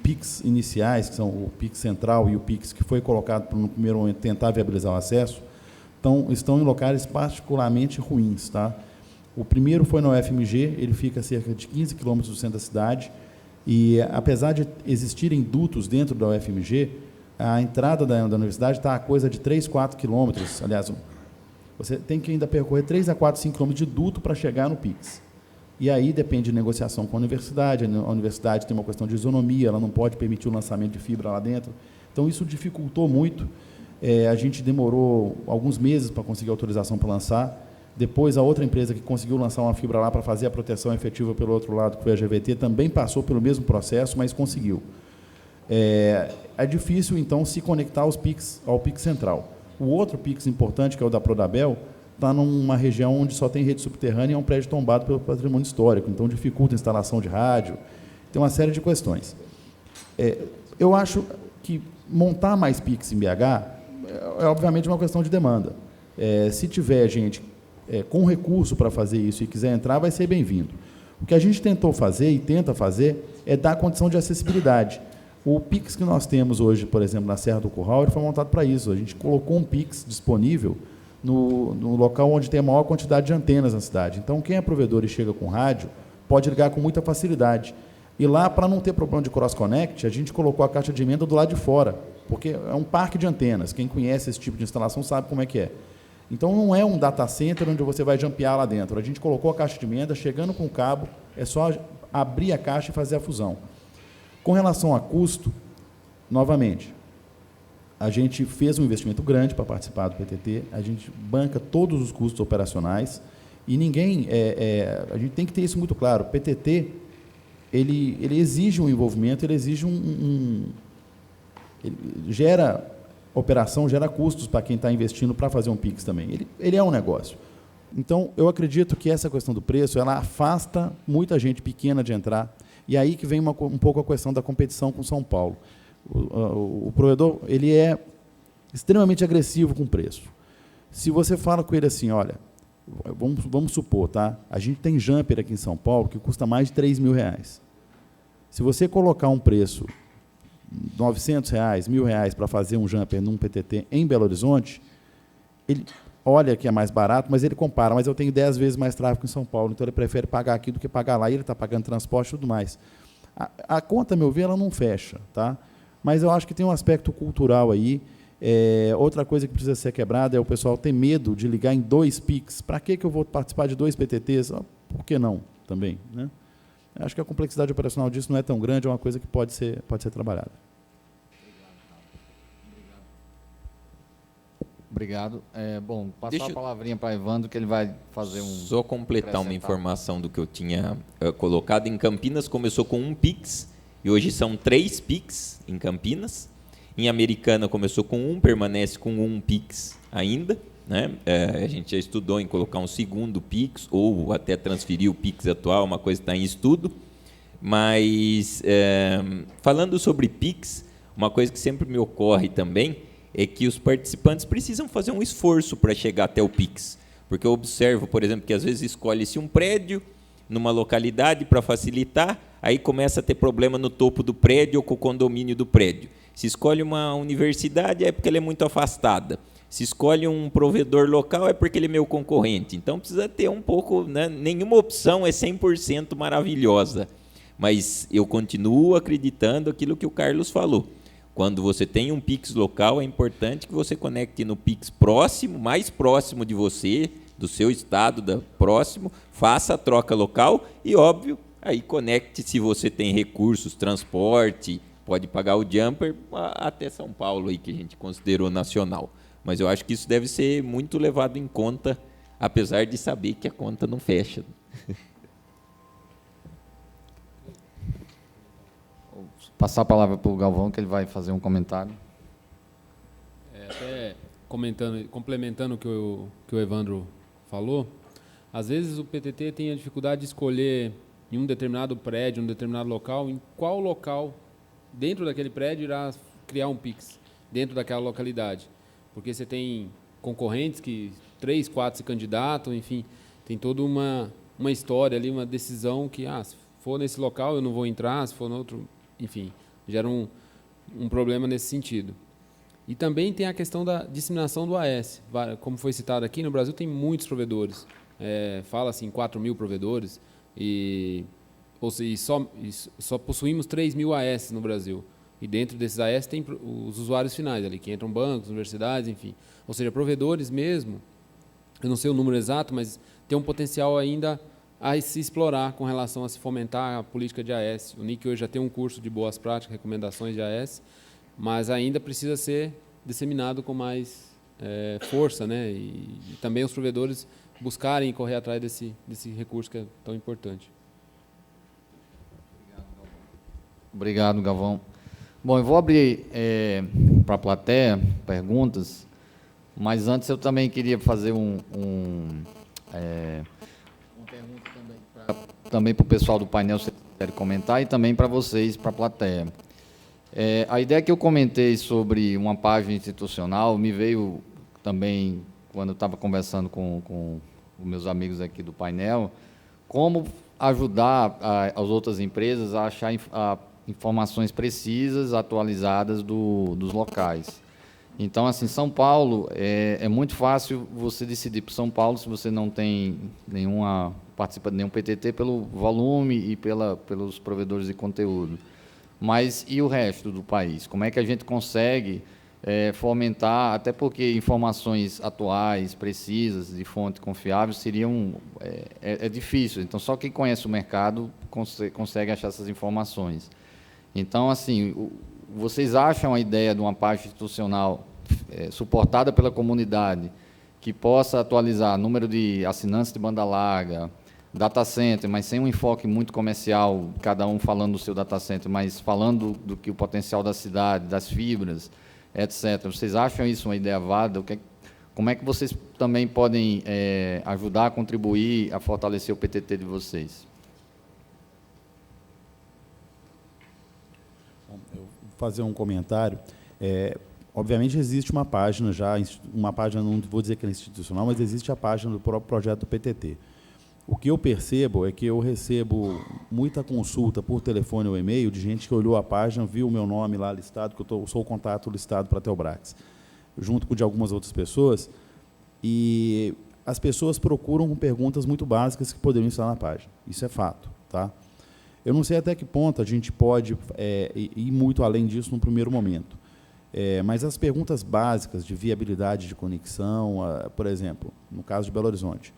PICs iniciais, que são o PIC central e o PIX que foi colocado no primeiro momento tentar viabilizar o acesso, estão em locais particularmente ruins. Tá? O primeiro foi na UFMG, ele fica a cerca de 15 quilômetros do centro da cidade, e, apesar de existirem dutos dentro da UFMG, a entrada da universidade está a coisa de 3, 4 quilômetros. Aliás, você tem que ainda percorrer 3 a 4, 5 quilômetros de duto para chegar no PIX. E aí depende de negociação com a universidade tem uma questão de isonomia, ela não pode permitir o lançamento de fibra lá dentro. Então, isso dificultou muito. A gente demorou alguns meses para conseguir autorização para lançar. Depois, a outra empresa que conseguiu lançar uma fibra lá para fazer a proteção efetiva pelo outro lado, que foi a GVT, também passou pelo mesmo processo, mas conseguiu. É difícil, então, se conectar ao PIX central. O outro PIX importante, que é o da Prodabel, está numa região onde só tem rede subterrânea e é um prédio tombado pelo patrimônio histórico, então dificulta a instalação de rádio, tem uma série de questões. Eu acho que montar mais PIX em BH é obviamente uma questão de demanda. Se tiver gente com recurso para fazer isso e quiser entrar, vai ser bem-vindo. O que a gente tentou fazer e tenta fazer é dar condição de acessibilidade. O PIX que nós temos hoje, por exemplo, na Serra do Curral, ele foi montado para isso. A gente colocou um PIX disponível no local onde tem a maior quantidade de antenas na cidade. Então, quem é provedor e chega com rádio, pode ligar com muita facilidade. E lá, para não ter problema de cross-connect, a gente colocou a caixa de emenda do lado de fora, porque é um parque de antenas. Quem conhece esse tipo de instalação sabe como é que é. Então, não é um data center onde você vai jampear lá dentro. A gente colocou a caixa de emenda, chegando com o cabo, é só abrir a caixa e fazer a fusão. Com relação a custo, novamente, a gente fez um investimento grande para participar do PTT, a gente banca todos os custos operacionais e ninguém... a gente tem que ter isso muito claro. O PTT, ele exige um envolvimento, ele exige ele gera operação, gera custos para quem está investindo para fazer um PIX também. Ele é um negócio. Então, eu acredito que essa questão do preço, ela afasta muita gente pequena de entrar, e aí que vem um pouco a questão da competição com São Paulo. O provedor, ele é extremamente agressivo com o preço. Se você fala com ele assim, olha, vamos supor, tá? A gente tem jumper aqui em São Paulo que custa mais de R$3.000. Se você colocar um preço R$900, R$1.000 para fazer um jumper num PTT em Belo Horizonte, ele olha que é mais barato, mas ele compara, mas eu tenho 10 vezes mais tráfego em São Paulo, então ele prefere pagar aqui do que pagar lá, e ele está pagando transporte e tudo mais. A conta, a meu ver, ela não fecha, tá? Mas eu acho que tem um aspecto cultural aí. Outra coisa que precisa ser quebrada é o pessoal ter medo de ligar em 2 PICs. Para que eu vou participar de 2 PTTs? Por que não também, né? Acho que a complexidade operacional disso não é tão grande, é uma coisa que pode ser trabalhada. Obrigado. Bom, passar a palavrinha para Evandro, que ele vai fazer Só completar uma informação do que eu tinha colocado. Em Campinas começou com 1 PIX, e hoje são 3 PIX em Campinas. Em Americana começou com 1, permanece com 1 PIX ainda, né? A gente já estudou em colocar um segundo PIX, ou até transferir o PIX atual, uma coisa que está em estudo. Mas, falando sobre PIX, uma coisa que sempre me ocorre também é que os participantes precisam fazer um esforço para chegar até o PIX. Porque eu observo, por exemplo, que às vezes escolhe-se um prédio numa localidade para facilitar, aí começa a ter problema no topo do prédio ou com o condomínio do prédio. Se escolhe uma universidade, é porque ela é muito afastada. Se escolhe um provedor local, é porque ele é meu concorrente. Então, precisa ter um pouco, né? Nenhuma opção é 100% maravilhosa. Mas eu continuo acreditando aquilo que o Carlos falou. Quando você tem um PIX local, é importante que você conecte no PIX próximo, mais próximo de você, do seu estado próximo, faça a troca local e, óbvio, aí conecte se você tem recursos, transporte, pode pagar o jumper até São Paulo, aí, que a gente considerou nacional. Mas eu acho que isso deve ser muito levado em conta, apesar de saber que a conta não fecha. Passar a palavra para o Galvão, que ele vai fazer um comentário. Até complementando o que o Evandro falou, às vezes o PTT tem a dificuldade de escolher em um determinado prédio, um determinado local, em qual local dentro daquele prédio irá criar um PIX, dentro daquela localidade. Porque você tem concorrentes que 3, 4 se candidatam, enfim, tem toda uma história ali, uma decisão que, se for nesse local eu não vou entrar, se for no outro... Enfim, gera um problema nesse sentido. E também tem a questão da disseminação do AS. Como foi citado aqui, no Brasil tem muitos provedores. Fala-se em 4.000 provedores e só possuímos 3.000 AS no Brasil. E dentro desses AS tem os usuários finais ali, que entram bancos, universidades, enfim. Ou seja, provedores mesmo, eu não sei o número exato, mas tem um potencial ainda a se explorar com relação a se fomentar a política de AS. O NIC hoje já tem um curso de boas práticas, recomendações de AS, mas ainda precisa ser disseminado com mais força, né? E também os provedores buscarem e correr atrás desse recurso que é tão importante. Obrigado, Galvão. Bom, eu vou abrir para a plateia perguntas, mas antes eu também queria fazer uma pergunta também para o pessoal do painel, se quiserem comentar, e também para vocês, para a plateia. A ideia que eu comentei sobre uma página institucional me veio também quando eu estava conversando com os meus amigos aqui do painel, como ajudar as outras empresas a achar informações precisas, atualizadas dos locais. Então, assim, São Paulo, é muito fácil você decidir para São Paulo se você não tem participa de nenhum PTT pelo volume e pelos provedores de conteúdo. Mas e o resto do país? Como é que a gente consegue fomentar, até porque informações atuais, precisas, de fonte confiável, seriam difícil. Então, só quem conhece o mercado consegue achar essas informações. Então, assim, vocês acham a ideia de uma página institucional suportada pela comunidade, que possa atualizar número de assinantes de banda larga, data center, mas sem um enfoque muito comercial, cada um falando do seu data center, mas falando do que o potencial da cidade, das fibras, etc. Vocês acham isso uma ideia válida? Como é que vocês também podem ajudar a contribuir a fortalecer o PTT de vocês? Bom, eu vou fazer um comentário. Obviamente existe uma página já, não vou dizer que é institucional, mas existe a página do próprio projeto do PTT. O que eu percebo é que eu recebo muita consulta por telefone ou e-mail de gente que olhou a página, viu o meu nome lá listado, que eu sou o contato listado para a Telbrax, junto com de algumas outras pessoas, e as pessoas procuram com perguntas muito básicas que poderiam estar na página. Isso é fato, tá? Eu não sei até que ponto a gente pode ir muito além disso no primeiro momento. Mas as perguntas básicas de viabilidade de conexão, por exemplo, no caso de Belo Horizonte,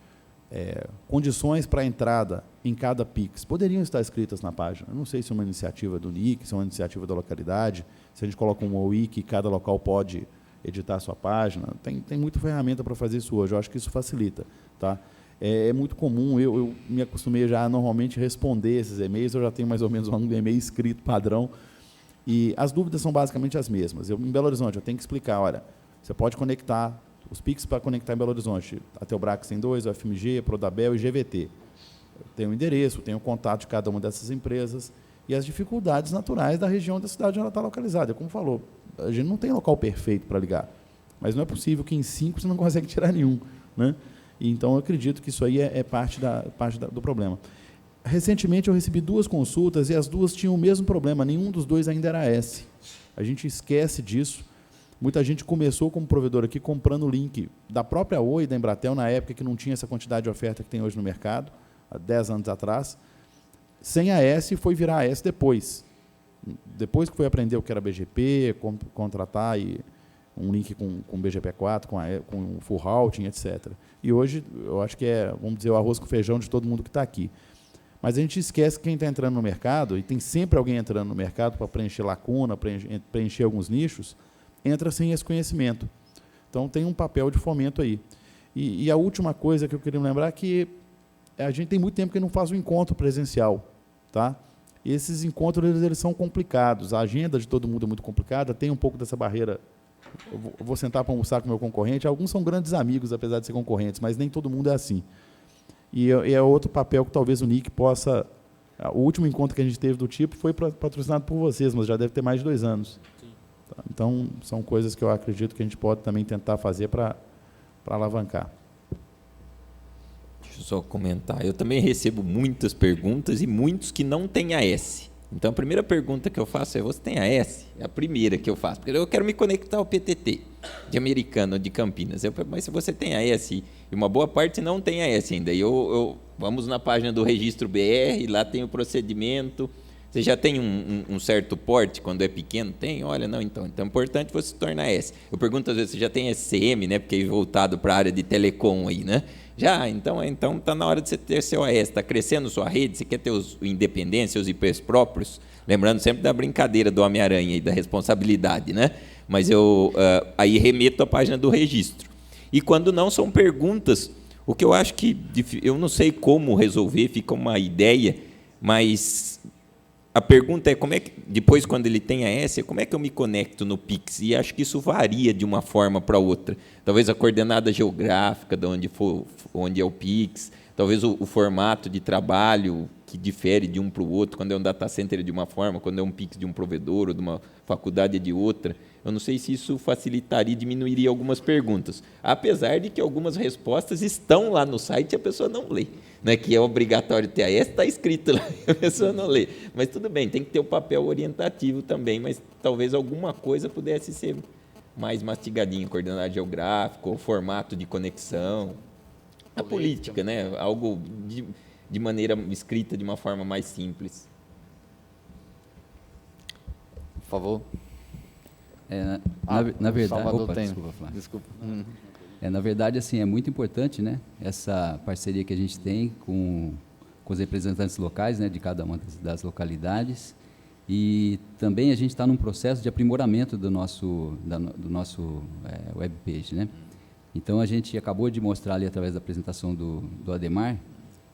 condições para entrada em cada PIX poderiam estar escritas na página. Eu não sei se é uma iniciativa do NIC, se é uma iniciativa da localidade, se a gente coloca um OI que cada local pode editar a sua página. Tem muita ferramenta para fazer isso hoje, eu acho que isso facilita. Tá? É muito comum, eu me acostumei já a normalmente responder esses e-mails, eu já tenho mais ou menos um e-mail escrito padrão, e as dúvidas são basicamente as mesmas. Em Belo Horizonte, eu tenho que explicar, olha, você pode conectar, os PIX para conectar em Belo Horizonte, a Telbrax tem 2, o FMG, a Prodabel e GVT. Tem o endereço, tem o contato de cada uma dessas empresas e as dificuldades naturais da região da cidade onde ela está localizada. Como falou, a gente não tem local perfeito para ligar, mas não é possível que em 5 você não consegue tirar nenhum, né? Então, eu acredito que isso aí é parte do problema. Recentemente, eu recebi 2 consultas e as 2 tinham o mesmo problema, nenhum dos 2 ainda era S. A gente esquece disso. Muita gente começou como provedor aqui comprando o link da própria Oi, da Embratel, na época que não tinha essa quantidade de oferta que tem hoje no mercado, há 10 anos atrás, sem a S, foi virar a S depois. Depois que foi aprender o que era BGP, contratar um link com BGP4, com full routing, etc. E hoje, eu acho que vamos dizer, o arroz com feijão de todo mundo que está aqui. Mas a gente esquece que quem está entrando no mercado, e tem sempre alguém entrando no mercado para preencher lacuna, preencher alguns nichos, entra sem esse conhecimento. Então, tem um papel de fomento aí. E a última coisa que eu queria lembrar é que a gente tem muito tempo que não faz um encontro presencial. Tá? E esses encontros eles são complicados, a agenda de todo mundo é muito complicada, tem um pouco dessa barreira. Eu vou sentar para almoçar com o meu concorrente, alguns são grandes amigos, apesar de ser concorrentes, mas nem todo mundo é assim. E é outro papel que talvez o NIC possa... O último encontro que a gente teve do tipo foi patrocinado por vocês, mas já deve ter mais de 2 anos. Tá? Então, são coisas que eu acredito que a gente pode também tentar fazer para alavancar. Deixa eu só comentar. Eu também recebo muitas perguntas e muitos que não têm a S. Então, a primeira pergunta que eu faço é: você tem a S? É a primeira que eu faço. Porque eu quero me conectar ao PTT, de Americana ou de Campinas. Mas se você tem a S, e uma boa parte não tem a S ainda. E vamos na página do Registro BR, lá tem o procedimento. Você já tem um certo porte quando é pequeno? Tem? Olha, não, então é importante você se tornar S. Eu pergunto às vezes, você já tem SCM, né? Porque é voltado para a área de telecom aí, né? Já, então está na hora de você ter seu AS, está crescendo sua rede, você quer ter os independência, os IPs próprios, lembrando sempre da brincadeira do Homem-Aranha e da responsabilidade, né? Mas eu aí remeto à página do registro. E quando não são perguntas, o que eu acho que eu não sei como resolver, fica uma ideia, mas a pergunta é como é que, depois quando ele tem a S, como é que eu me conecto no Pix? E acho que isso varia de uma forma para outra. Talvez a coordenada geográfica de onde é o Pix, talvez o formato de trabalho que difere de um para o outro, quando é um data center de uma forma, quando é um Pix de um provedor ou de uma faculdade de outra. Eu não sei se isso facilitaria e diminuiria algumas perguntas, apesar de que algumas respostas estão lá no site e a pessoa não lê. Né, que é obrigatório ter a S, está escrito lá, a pessoa não lê. Mas tudo bem, tem que ter o papel orientativo também, mas talvez alguma coisa pudesse ser mais mastigadinho, coordenada geográfica, o formato de conexão, a política, né, algo de maneira escrita de uma forma mais simples. Por favor. Na verdade, Salvador tem. desculpa, Flávio. Desculpa. Na verdade, assim, é muito importante, né, essa parceria que a gente tem com os representantes locais, né, de cada uma das localidades, e também a gente está num processo de aprimoramento do nosso webpage, né? Então, a gente acabou de mostrar ali, através da apresentação do Ademar,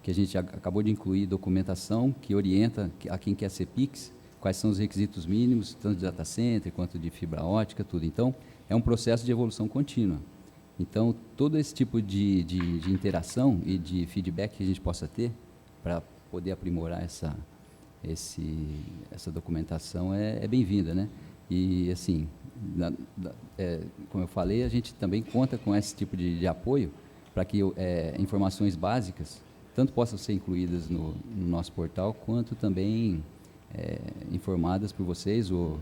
que a gente acabou de incluir documentação que orienta a quem quer ser Pix, quais são os requisitos mínimos, tanto de data center quanto de fibra ótica, tudo. Então, é um processo de evolução contínua. Então, todo esse tipo de interação e de feedback que a gente possa ter para poder aprimorar essa documentação é bem-vinda, né? E, assim, como eu falei, a gente também conta com esse tipo de apoio para que informações básicas tanto possam ser incluídas no nosso portal, quanto também informadas por vocês, ou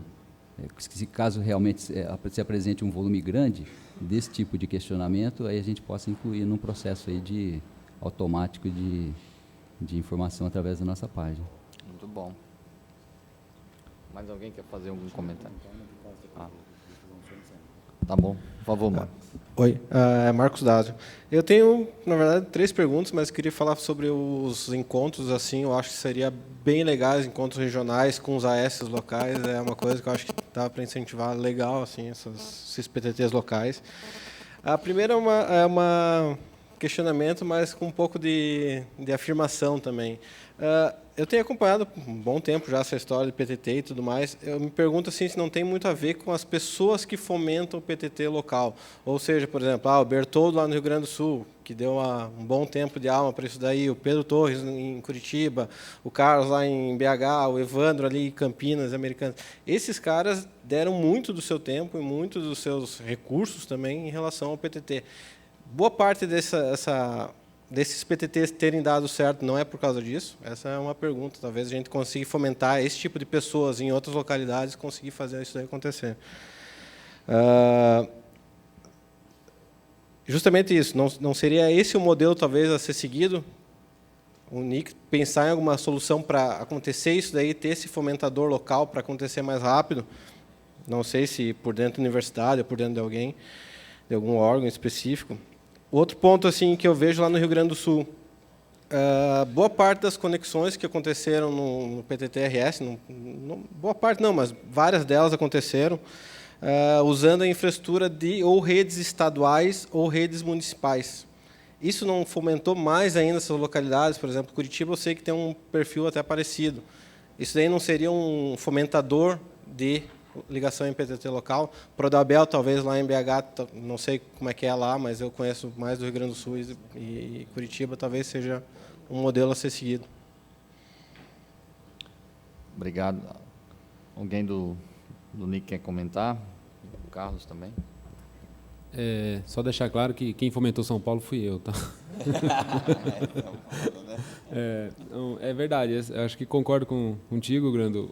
se caso realmente se apresente um volume grande desse tipo de questionamento, aí a gente possa incluir num processo aí automático de informação através da nossa página. Muito bom. Mais alguém quer fazer algum comentário? Tá bom. Por favor, Marcos. Oi, Marcos Dásio. Eu tenho, na verdade, 3 perguntas, mas queria falar sobre os encontros. Assim, eu acho que seria bem legais encontros regionais com os AS locais. É uma coisa que eu acho que dá para incentivar legal, assim, esses PTTs locais. A primeira é uma questionamento, mas com um pouco de afirmação também. Eu tenho acompanhado por um bom tempo já essa história de PTT e tudo mais. Eu me pergunto assim, se não tem muito a ver com as pessoas que fomentam o PTT local. Ou seja, por exemplo, o Bertoldo lá no Rio Grande do Sul, que deu um bom tempo de alma para isso daí, o Pedro Torres em Curitiba, o Carlos lá em BH, o Evandro ali em Campinas, Americanas. Esses caras deram muito do seu tempo e muito dos seus recursos também em relação ao PTT. Boa parte desses PTTs terem dado certo não é por causa disso? Essa é uma pergunta. Talvez a gente consiga fomentar esse tipo de pessoas em outras localidades e conseguir fazer isso aí acontecer. Justamente isso. Não seria esse o modelo, talvez, a ser seguido? O NIC pensar em alguma solução para acontecer isso daí, ter esse fomentador local para acontecer mais rápido? Não sei se por dentro da universidade ou por dentro de alguém, de algum órgão específico. Outro ponto assim que eu vejo lá no Rio Grande do Sul, boa parte das conexões que aconteceram no PTT-RS, boa parte não, mas várias delas aconteceram usando a infraestrutura de ou redes estaduais ou redes municipais. Isso não fomentou mais ainda essas localidades? Por exemplo, Curitiba eu sei que tem um perfil até parecido. Isso daí não seria um fomentador de ligação em PTT local? Prodabel, talvez, lá em BH, não sei como é que é lá, mas eu conheço mais do Rio Grande do Sul e Curitiba, talvez seja um modelo a ser seguido. Obrigado. Alguém do NIC quer comentar? O Carlos também? Só deixar claro que quem fomentou São Paulo fui eu, tá? É verdade, eu acho que concordo contigo, Grando.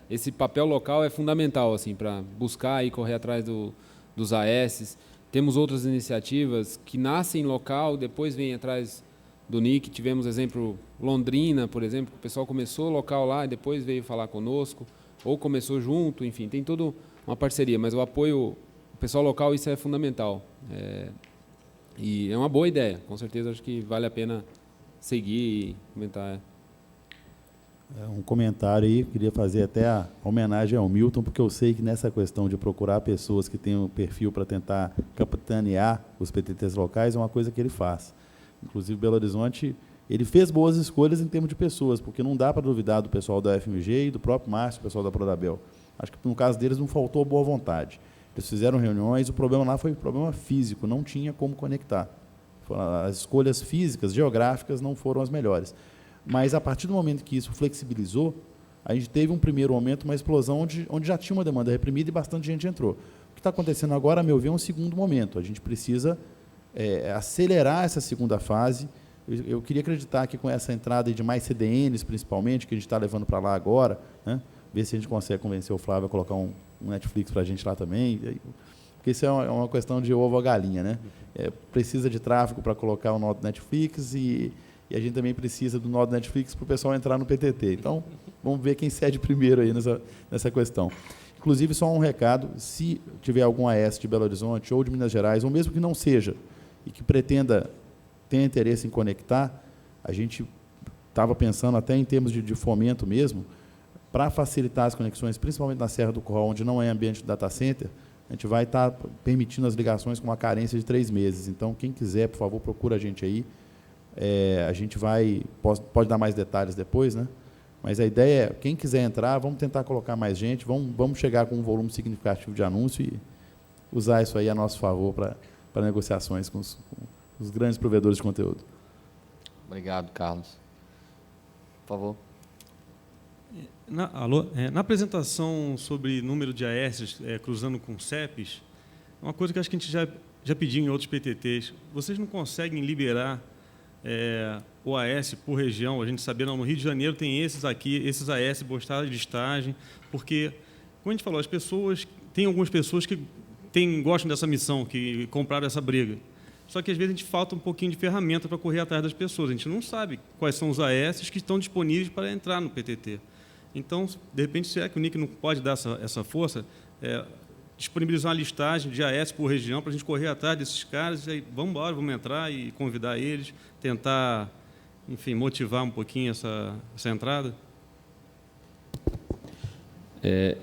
Esse papel local é fundamental assim, para buscar e correr atrás dos AS. Temos outras iniciativas que nascem local, depois vêm atrás do NIC. Tivemos exemplo Londrina, por exemplo, que o pessoal começou local lá e depois veio falar conosco, ou começou junto, enfim, tem toda uma parceria, mas o apoio ao pessoal local, isso é fundamental. E é uma boa ideia, com certeza acho que vale a pena seguir e comentar. Um comentário aí, queria fazer até a homenagem ao Milton, porque eu sei que nessa questão de procurar pessoas que têm um perfil para tentar capitanear os PTTs locais é uma coisa que ele faz. Inclusive, Belo Horizonte, ele fez boas escolhas em termos de pessoas, porque não dá para duvidar do pessoal da FMG e do próprio Márcio, o pessoal da Prodabel. Acho que no caso deles não faltou boa vontade. Eles fizeram reuniões, o problema lá foi problema físico, não tinha como conectar. As escolhas físicas, geográficas, não foram as melhores. Mas, a partir do momento que isso flexibilizou, a gente teve um primeiro momento, uma explosão, onde já tinha uma demanda reprimida e bastante gente entrou. O que está acontecendo agora, a meu ver, é um segundo momento. A gente precisa acelerar essa segunda fase. Eu queria acreditar que com essa entrada de mais CDNs, principalmente, que a gente está levando para lá agora, né, ver se a gente consegue convencer o Flávio a colocar um Netflix para a gente lá também, porque isso é uma questão de ovo ou galinha, né? Precisa de tráfego para colocar o nó do Netflix e a gente também precisa do nó do Netflix para o pessoal entrar no PTT. Então, vamos ver quem cede primeiro aí nessa questão. Inclusive, só um recado, se tiver algum AS de Belo Horizonte ou de Minas Gerais, ou mesmo que não seja, e que tenha interesse em conectar, a gente estava pensando até em termos de fomento mesmo, para facilitar as conexões, principalmente na Serra do Curral, onde não é ambiente de data center, a gente vai estar permitindo as ligações com uma carência de 3 meses. Então, quem quiser, por favor, procura a gente aí. A gente pode dar mais detalhes depois, né? Mas a ideia é, quem quiser entrar, vamos tentar colocar mais gente, vamos chegar com um volume significativo de anúncio e usar isso aí a nosso favor para negociações com os grandes provedores de conteúdo. Obrigado, Carlos. Por favor. Na apresentação sobre número de AS cruzando com CEPs, uma coisa que acho que a gente já pediu em outros PTTs, vocês não conseguem liberar OAS por região, a gente saber, não, no Rio de Janeiro tem esses aqui, esses AS postados de listagem, porque, como a gente falou, tem algumas pessoas que gostam dessa missão, que compraram essa briga. Só que, às vezes, a gente falta um pouquinho de ferramenta para correr atrás das pessoas. A gente não sabe quais são os AS que estão disponíveis para entrar no PTT. Então, de repente, será que o NIC não pode dar essa força? Disponibilizar uma listagem de AS por região para a gente correr atrás desses caras e aí vamos embora, vamos entrar e convidar eles, tentar, enfim, motivar um pouquinho essa entrada?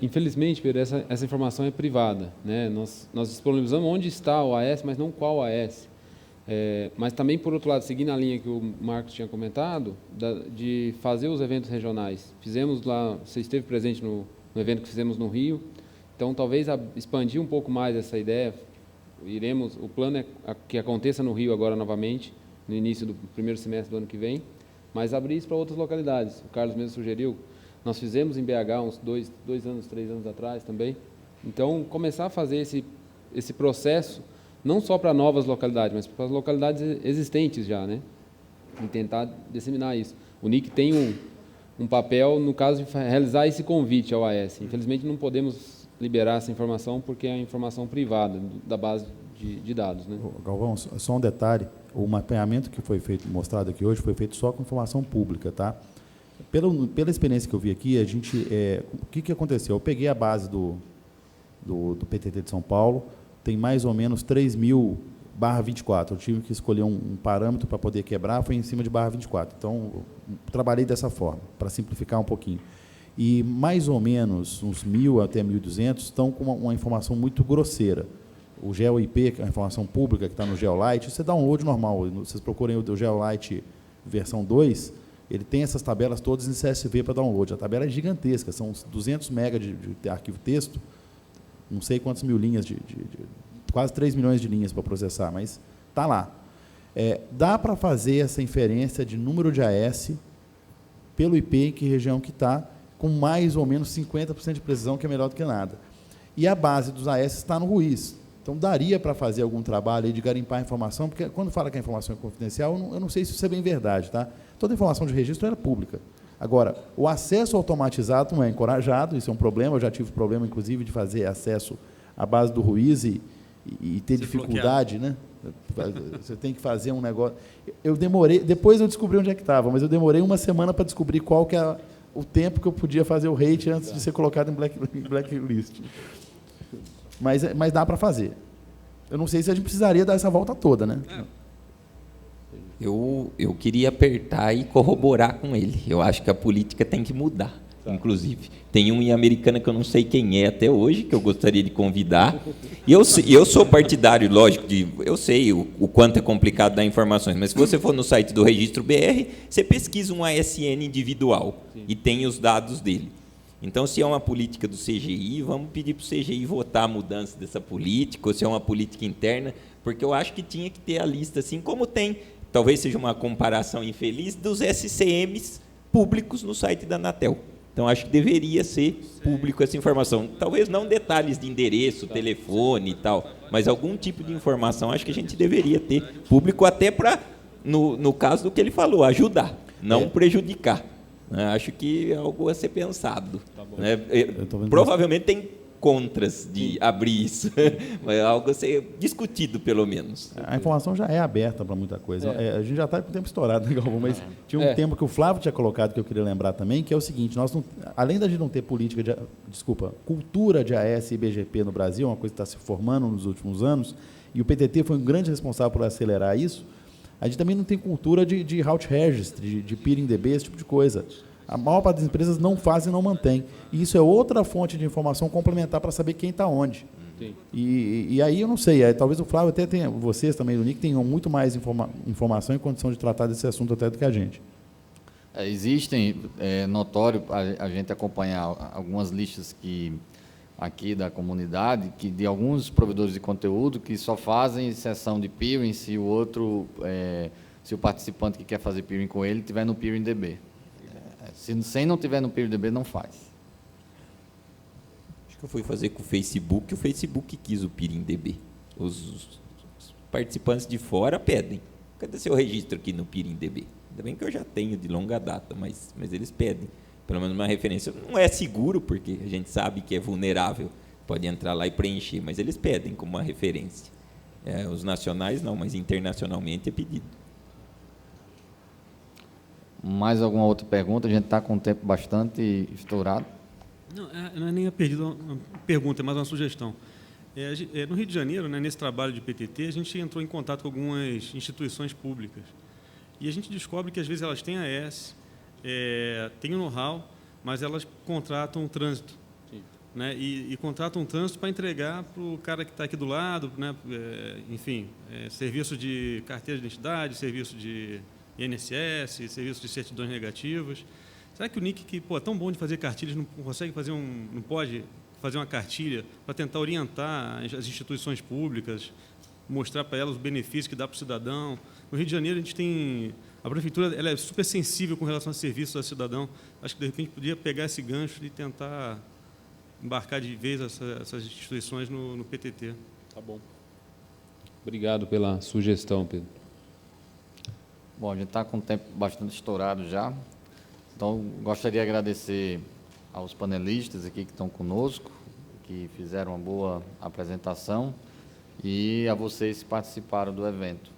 Infelizmente, Pedro, essa informação é privada, né? Nós disponibilizamos onde está o AS, mas não qual AS. Mas também, por outro lado, seguindo a linha que o Marcos tinha comentado, de fazer os eventos regionais. Fizemos lá, você esteve presente no evento que fizemos no Rio, então talvez expandir um pouco mais essa ideia. O plano é que aconteça no Rio agora novamente, no início do primeiro semestre do ano que vem, mas abrir isso para outras localidades. O Carlos mesmo sugeriu, nós fizemos em BH uns 3 anos atrás também. Então, começar a fazer esse processo, não só para novas localidades, mas para as localidades existentes já, né? E tentar disseminar isso. O NIC tem um papel, no caso, de realizar esse convite ao AS. Infelizmente, não podemos liberar essa informação porque é informação privada da base de dados, né? Galvão, só um detalhe, o mapeamento que foi feito, mostrado aqui hoje, foi feito só com informação pública, tá? Pela experiência que eu vi aqui, o que aconteceu? Eu peguei a base do PTT de São Paulo, tem mais ou menos 3.000/24. Eu tive que escolher um parâmetro para poder quebrar, foi em cima de /24. Então, eu trabalhei dessa forma, para simplificar um pouquinho. E mais ou menos uns 1.000 até 1.200 estão com uma informação muito grosseira. O GeoIP, que é a informação pública que está no GeoLite, isso é download normal. Vocês procurem o GeoLite versão 2, ele tem essas tabelas todas em CSV para download. A tabela é gigantesca, são 200 MB de arquivo texto, não sei quantas mil linhas, quase 3 milhões de linhas para processar, mas está lá. Dá para fazer essa inferência de número de AS pelo IP em que região que está, com mais ou menos 50% de precisão, que é melhor do que nada. E a base dos AS está no Ruiz. Então, daria para fazer algum trabalho aí de garimpar a informação, porque quando fala que a informação é confidencial, eu não sei se isso é bem verdade, tá? Toda informação de registro era pública. Agora, o acesso automatizado não é encorajado, isso é um problema, eu já tive problema, inclusive, de fazer acesso à base do Ruiz e ter dificuldade, né? Você tem que fazer um negócio... Eu demorei, depois eu descobri onde é que estava, mas eu demorei uma semana para descobrir qual que é o tempo que eu podia fazer o rate antes de ser colocado em blacklist. Mas dá para fazer. Eu não sei se a gente precisaria dar essa volta toda, né? Eu queria apertar e corroborar com ele. Eu acho que a política tem que mudar, inclusive. Tem um em Americana que eu não sei quem é até hoje, que eu gostaria de convidar. E eu sou partidário, lógico, eu sei o quanto é complicado dar informações, mas se você for no site do Registro BR, você pesquisa um ASN individual e tem os dados dele. Então, se é uma política do CGI, vamos pedir para o CGI votar a mudança dessa política, ou se é uma política interna, porque eu acho que tinha que ter a lista, assim como tem, talvez seja uma comparação infeliz, dos SCMs públicos no site da Anatel. Então, acho que deveria ser público essa informação. Talvez não detalhes de endereço, telefone e tal, mas algum tipo de informação acho que a gente deveria ter público, até para, no caso do que ele falou, ajudar, não prejudicar. Acho que é algo a ser pensado. Né? Provavelmente tem contras de abrir isso, mas é algo a ser discutido, pelo menos. A informação já é aberta para muita coisa. A gente já está com o tempo estourado, né, Galvão? Mas tinha um tema que o Flávio tinha colocado que eu queria lembrar também, que é o seguinte: nós não, além da gente não ter cultura de AS e BGP no Brasil, uma coisa que está se formando nos últimos anos, e o PTT foi um grande responsável por acelerar isso, a gente também não tem cultura de route registry, de peering DB, esse tipo de coisa. A maior parte das empresas não faz e não mantém. E isso é outra fonte de informação complementar para saber quem está onde. E aí eu não sei, talvez o Flávio até tenha, vocês também do NIC tenham muito mais informação e condição de tratar desse assunto até do que a gente. Existem, notório a gente acompanhar algumas listas aqui da comunidade, de alguns provedores de conteúdo que só fazem sessão de peering se o outro, se o participante que quer fazer peering com ele estiver no peering DB. Se não tiver no peering DB, não faz. Acho que eu fui fazer com o Facebook, quis o peering DB. Os participantes de fora pedem. cadê seu registro aqui no PIRIM-DB? Ainda bem que eu já tenho de longa data, mas eles pedem pelo menos uma referência. Não é seguro, porque a gente sabe que é vulnerável, pode entrar lá e preencher, mas eles pedem como uma referência. Os nacionais não, mas internacionalmente é pedido. Mais alguma outra pergunta? A gente está com o tempo bastante estourado. Não é nem uma pergunta, é mais uma sugestão. No Rio de Janeiro, né, nesse trabalho de PTT, a gente entrou em contato com algumas instituições públicas. E a gente descobre que, às vezes, elas têm AS, têm o know-how, mas elas contratam o trânsito. Né, e contratam o trânsito para entregar para o cara que está aqui do lado, né, serviço de carteira de identidade, serviço de INSS, serviço de certidões negativas. Será que o NIC, que é tão bom de fazer cartilhas, não consegue fazer não pode fazer uma cartilha para tentar orientar as instituições públicas, mostrar para elas os benefícios que dá para o cidadão? No Rio de Janeiro, a gente tem... A prefeitura ela é super sensível com relação a serviços ao cidadão. Acho que, de repente, podia pegar esse gancho e tentar embarcar de vez essas instituições no PTT. Tá bom. Obrigado pela sugestão, Pedro. Bom, a gente está com o tempo bastante estourado já. Então, gostaria de agradecer aos panelistas aqui que estão conosco, que fizeram uma boa apresentação, e a vocês que participaram do evento.